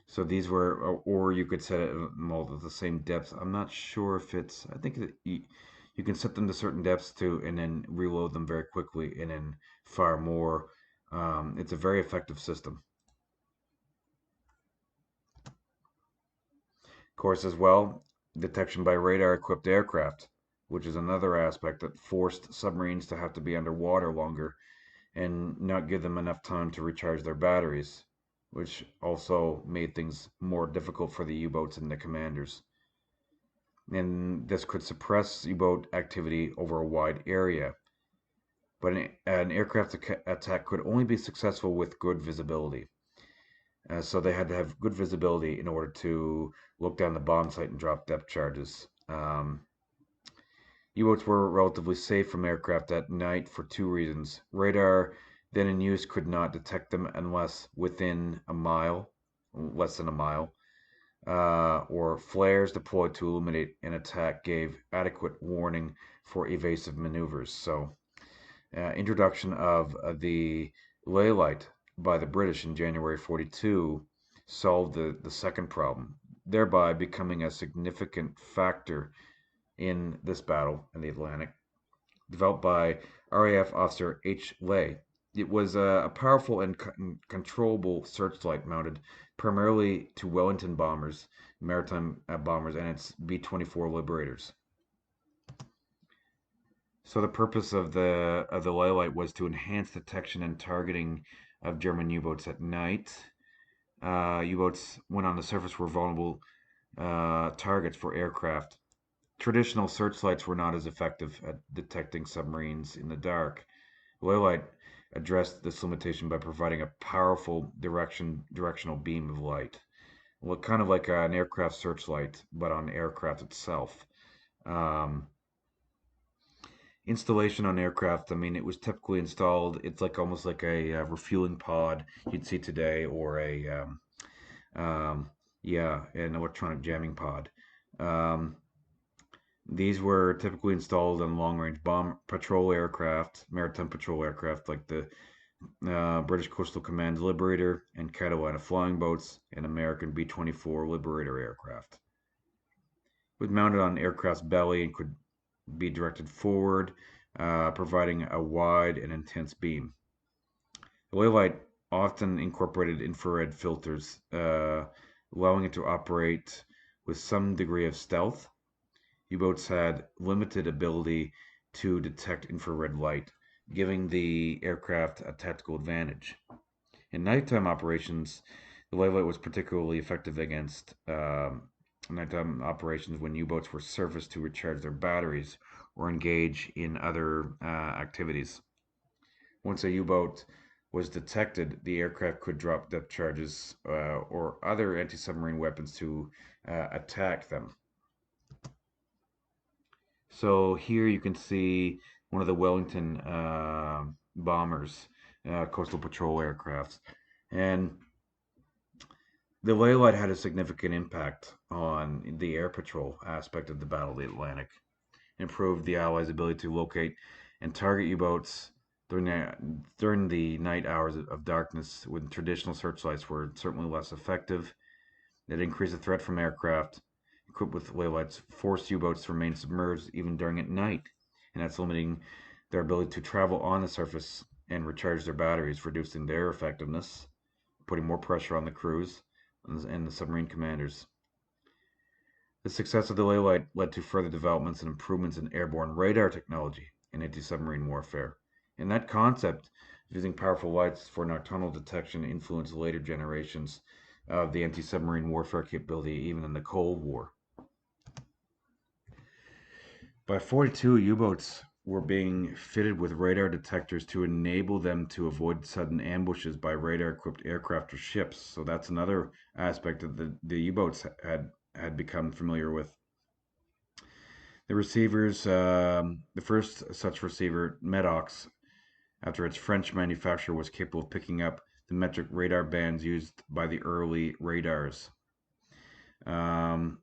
so these were, or you could set it at the same depths. I'm not sure if it's. I think that you can set them to certain depths too, and then reload them very quickly, and then fire more. It's a very effective system. Of course, as well, detection by radar-equipped aircraft, which is another aspect that forced submarines to have to be underwater longer and not give them enough time to recharge their batteries, which also made things more difficult for the U-boats and the commanders. And this could suppress U-boat activity over a wide area. But an aircraft attack could only be successful with good visibility. So they had to have good visibility in order to look down the bomb site and drop depth charges. U-boats were relatively safe from aircraft at night for two reasons. Radar then in use could not detect them unless within a mile, less than a mile, or flares deployed to illuminate an attack gave adequate warning for evasive maneuvers. So, introduction of the ley light by the British in January 42 solved the second problem, thereby becoming a significant factor in this battle in the Atlantic, developed by RAF officer H. Ley. It was a powerful and controllable searchlight mounted primarily to Wellington bombers, maritime bombers, and its B-24 Liberators. So the purpose of the ley light was to enhance detection and targeting of German U-boats at night. U-boats, when on the surface, were vulnerable targets for aircraft. Traditional searchlights were not as effective at detecting submarines in the dark. Ley addressed this limitation by providing a powerful directional beam of light. Well, kind of like an aircraft searchlight, but on aircraft itself. Um, Installation on aircraft, I mean, it was typically installed, it's like almost like a refueling pod you'd see today, or um, yeah, an electronic jamming pod. Um, These were typically installed on long-range bomb patrol aircraft, maritime patrol aircraft like the British Coastal Command's Liberator and Catalina flying boats and American B-24 Liberator aircraft. It was mounted on aircraft's belly and could be directed forward, providing a wide and intense beam. The Waylight often incorporated infrared filters, allowing it to operate with some degree of stealth. U-boats had limited ability to detect infrared light, giving the aircraft a tactical advantage. In nighttime operations, the Waylight was particularly effective against nighttime operations when U-boats were surfaced to recharge their batteries or engage in other activities. Once a U-boat was detected, the aircraft could drop depth charges or other anti-submarine weapons to attack them. So here you can see one of the Wellington bombers, coastal patrol aircrafts, and the Laylight had a significant impact on the air patrol aspect of the Battle of the Atlantic. It improved the Allies' ability to locate and target U-boats during the night hours of darkness, when traditional searchlights were certainly less effective. It increased the threat from aircraft equipped with laylights, forced U-boats to remain submerged even during at night, and that's limiting their ability to travel on the surface and recharge their batteries, reducing their effectiveness, putting more pressure on the crews and the submarine commanders. The success of the Laylight led to further developments and improvements in airborne radar technology in anti-submarine warfare. And that concept of using powerful lights for nocturnal detection influenced later generations of the anti-submarine warfare capability, even in the Cold War. By 42, U-boats were being fitted with radar detectors to enable them to avoid sudden ambushes by radar-equipped aircraft or ships. So that's another aspect that the U-boats had become familiar with. The receivers, the first such receiver, Medox, after its French manufacturer, was capable of picking up the metric radar bands used by the early radars. Um,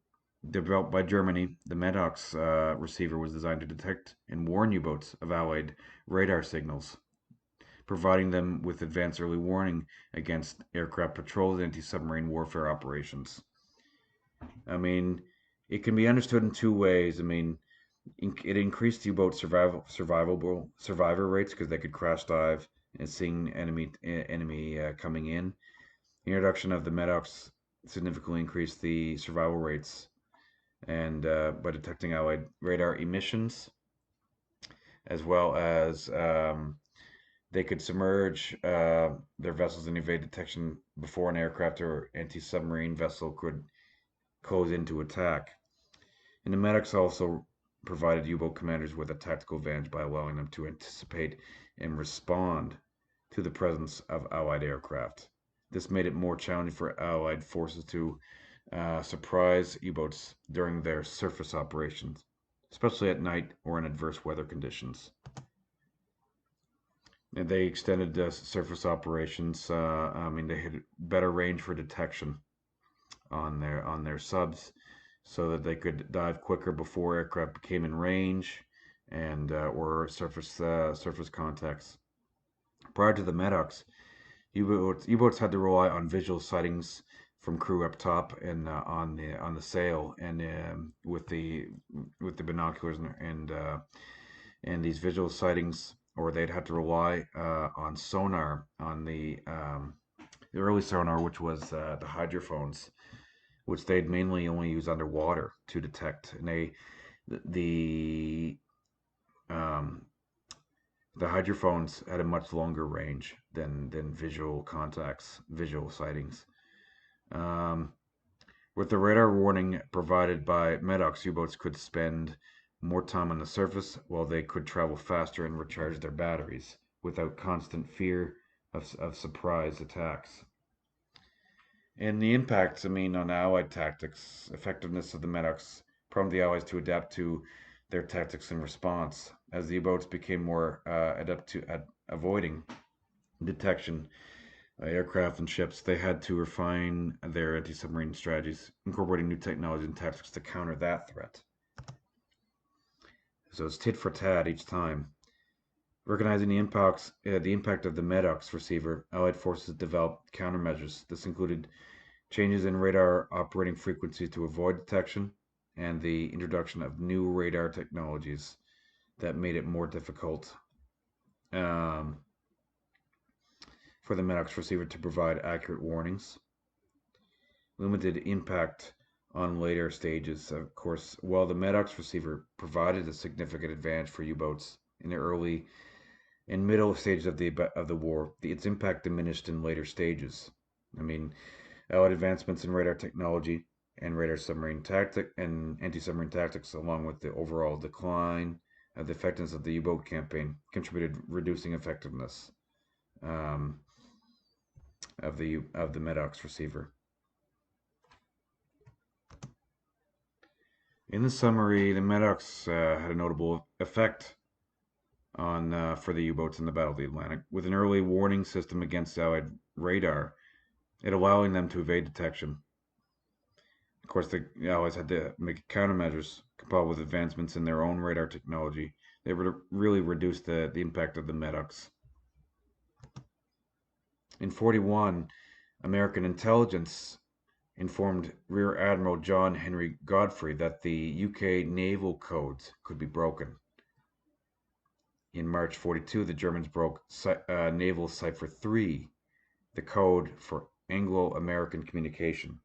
Developed by Germany, the Medox receiver was designed to detect and warn U-boats of Allied radar signals, providing them with advanced early warning against aircraft patrols and anti-submarine warfare operations. I mean, it can be understood in two ways. I mean, it increased U-boat survivor rates because they could crash dive and seeing enemy coming in. The introduction of the Medox significantly increased the survival rates and by detecting Allied radar emissions, as well as they could submerge their vessels and evade detection before an aircraft or anti-submarine vessel could close into attack. And the Medox also provided U-boat commanders with a tactical advantage by allowing them to anticipate and respond to the presence of Allied aircraft. This made it more challenging for Allied forces to surprise U-boats during their surface operations, especially at night or in adverse weather conditions. And they extended the surface operations. I mean, they had better range for detection on their subs, so that they could dive quicker before aircraft came in range and or surface contacts. Prior to the Medox, U-boats had to rely on visual sightings from crew up top and on the sail and with the binoculars and these visual sightings, or they'd have to rely on sonar on the early sonar, which was the hydrophones, which they'd mainly only use underwater to detect. And the um, the hydrophones had a much longer range than visual contacts, visual sightings. Um, with the radar warning provided by Medox, U-boats could spend more time on the surface while they could travel faster and recharge their batteries without constant fear of surprise attacks. And the impacts, I mean, on Allied tactics, effectiveness of the Medox prompted the Allies to adapt to their tactics in response. As the U-boats became more adept at avoiding detection aircraft and ships, they had to refine their anti-submarine strategies, incorporating new technology and tactics to counter that threat. So it's tit for tat each time. Recognizing the impact of the Medox receiver, Allied forces developed countermeasures. This included changes in radar operating frequencies to avoid detection, and the introduction of new radar technologies that made it more difficult um, for the Medox receiver to provide accurate warnings. Limited impact on later stages. Of course, while the Medox receiver provided a significant advantage for U-boats in the early and middle stages of the war, its impact diminished in later stages. I mean, Allied advancements in radar technology and radar submarine tactic and anti-submarine tactics, along with the overall decline of the effectiveness of the U-boat campaign, contributed reducing effectiveness um, of the Medox receiver. In the summary, the Medox had a notable effect on for the U-boats in the Battle of the Atlantic, with an early warning system against Allied radar, it allowing them to evade detection. Of course, the Allies had to make countermeasures, coupled with advancements in their own radar technology. They really reduced the impact of the Medox. In 41, American intelligence informed Rear Admiral John Henry Godfrey that the UK naval codes could be broken. In March 42, the Germans broke Naval Cipher 3, the code for Anglo-American communication.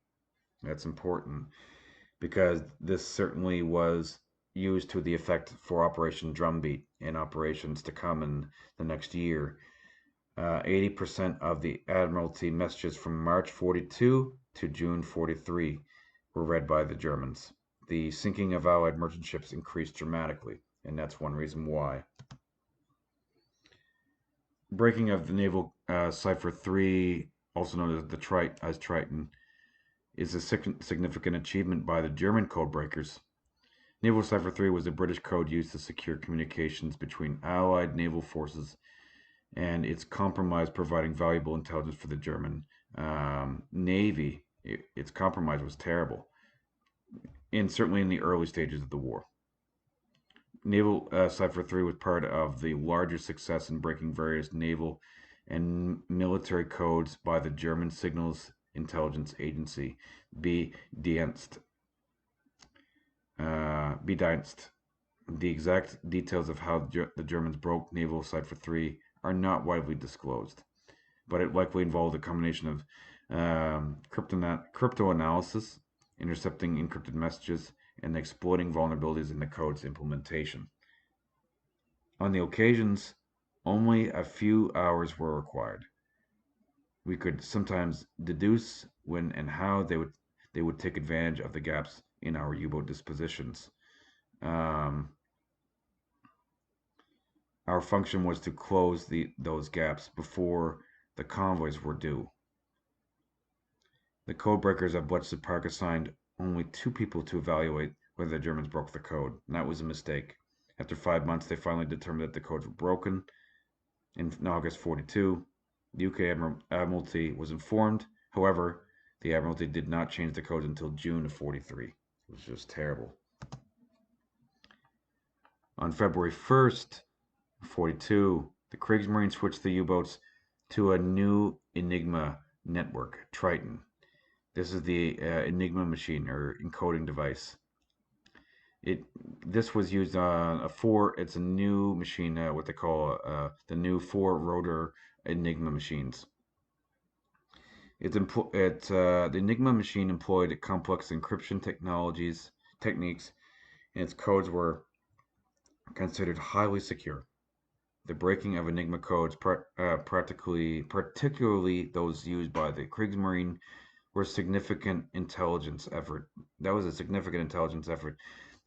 That's important because this certainly was used to the effect for Operation Drumbeat and operations to come in the next year. 80% of the Admiralty messages from March 42 to June 43 were read by the Germans. The sinking of Allied merchant ships increased dramatically, and that's one reason why. Breaking of the Naval Cipher 3, also known as Triton, is a significant achievement by the German code breakers. Naval Cipher 3 was a British code used to secure communications between Allied naval forces, and its compromise providing valuable intelligence for the German Navy. Its compromise was terrible. and certainly in the early stages of the war. Naval Cipher 3 was part of the larger success in breaking various naval and military codes by the German Signals Intelligence Agency, B-Dienst. B-Dienst. The exact details of how the Germans broke Naval Cipher 3 are not widely disclosed, but it likely involved a combination of crypto-analysis, intercepting encrypted messages, and exploiting vulnerabilities in the code's implementation. On the occasions, only a few hours were required. We could sometimes deduce when and how they would take advantage of the gaps in our U-boat dispositions. Um, our function was to close those gaps before the convoys were due. The code breakers of Bletchley Park assigned only 2 people to evaluate whether the Germans broke the code, and that was a mistake. After 5 months, they finally determined that the codes were broken. In August 42, the UK Admiralty was informed. However, the Admiralty did not change the codes until June of 43. It was just terrible. On February 1st, 42, the Kriegsmarine switched the U-boats to a new Enigma network, Triton. This is the Enigma machine or encoding device. This was used on it's a new machine, what they call the new 4-rotor Enigma machines. The Enigma machine employed complex encryption techniques, and its codes were considered highly secure. The breaking of Enigma codes, particularly those used by the Kriegsmarine, were significant intelligence effort. That was a significant intelligence effort,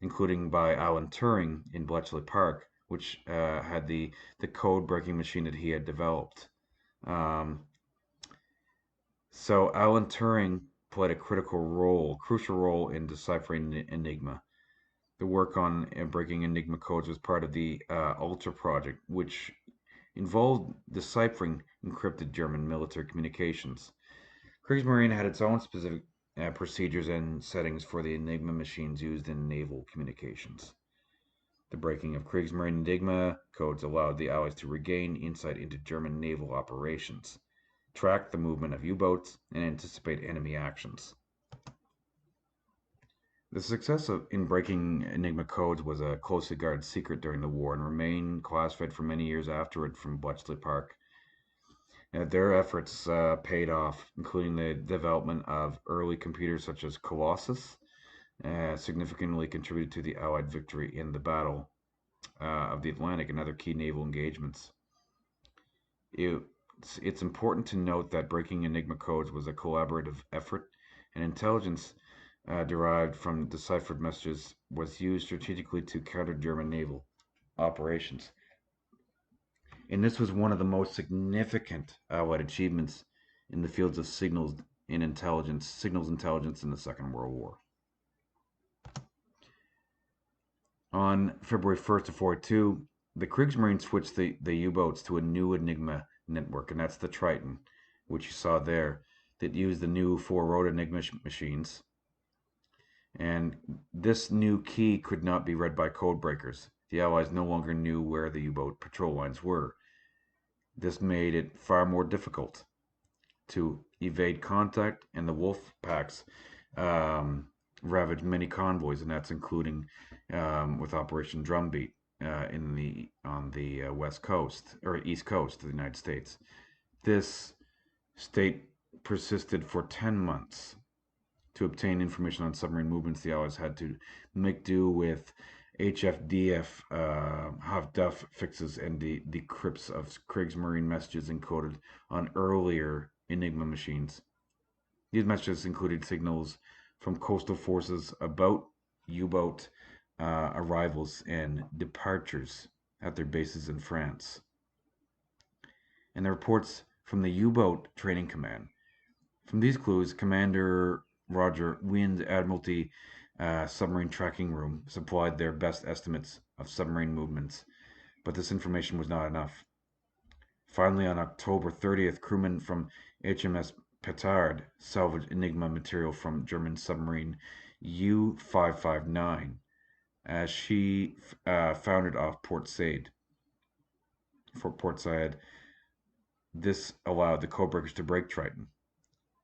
including by Alan Turing in Bletchley Park, which had the code breaking machine that he had developed. So Alan Turing played a crucial role in deciphering Enigma. The work on breaking Enigma codes was part of the Ultra project, which involved deciphering encrypted German military communications. Kriegsmarine had its own specific procedures and settings for the Enigma machines used in naval communications. The breaking of Kriegsmarine Enigma codes allowed the Allies to regain insight into German naval operations, track the movement of U-boats, and anticipate enemy actions. The success in breaking Enigma codes was a closely guarded secret during the war and remained classified for many years afterward from Bletchley Park. Their efforts paid off, including the development of early computers such as Colossus, significantly contributed to the Allied victory in the Battle of the Atlantic and other key naval engagements. It's important to note that breaking Enigma codes was a collaborative effort, and intelligence derived from deciphered messages was used strategically to counter German naval operations. And this was one of the most significant Allied achievements in the fields of signals intelligence in the Second World War. On February 1st of 42, the Kriegsmarine switched the U-boats to a new Enigma network, and that's the Triton, which you saw there, that used the new 4-rotor Enigma machines. And this new key could not be read by code breakers. The Allies no longer knew where the U-boat patrol lines were. This made it far more difficult to evade contact, and the wolf packs ravaged many convoys, and that's including with Operation Drumbeat on the west coast or east coast of the United States. This state persisted for 10 months. To obtain information on submarine movements, the Allies had to make do with HFDF, HFDUF fixes and the decrypts of Kriegsmarine messages encoded on earlier Enigma machines. These messages included signals from coastal forces about U-boat arrivals and departures at their bases in France. And the reports from the U-boat Training Command. From these clues, Commander Roger Wind Admiralty Submarine Tracking Room supplied their best estimates of submarine movements, but this information was not enough. Finally, on October 30th, crewmen from HMS Petard salvaged Enigma material from German submarine U-559 as she founded off Port Said. This allowed the codebreakers to break Triton.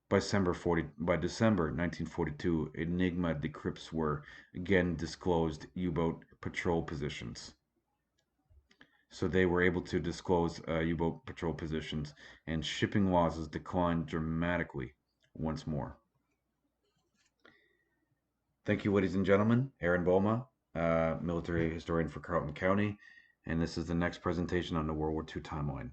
By December 1942, Enigma decrypts were again disclosed U-boat patrol positions. So they were able to disclose U-boat patrol positions, and shipping losses declined dramatically once more. Thank you, ladies and gentlemen. Aaron Bolma, military historian for Carleton County, and this is the next presentation on the World War II timeline.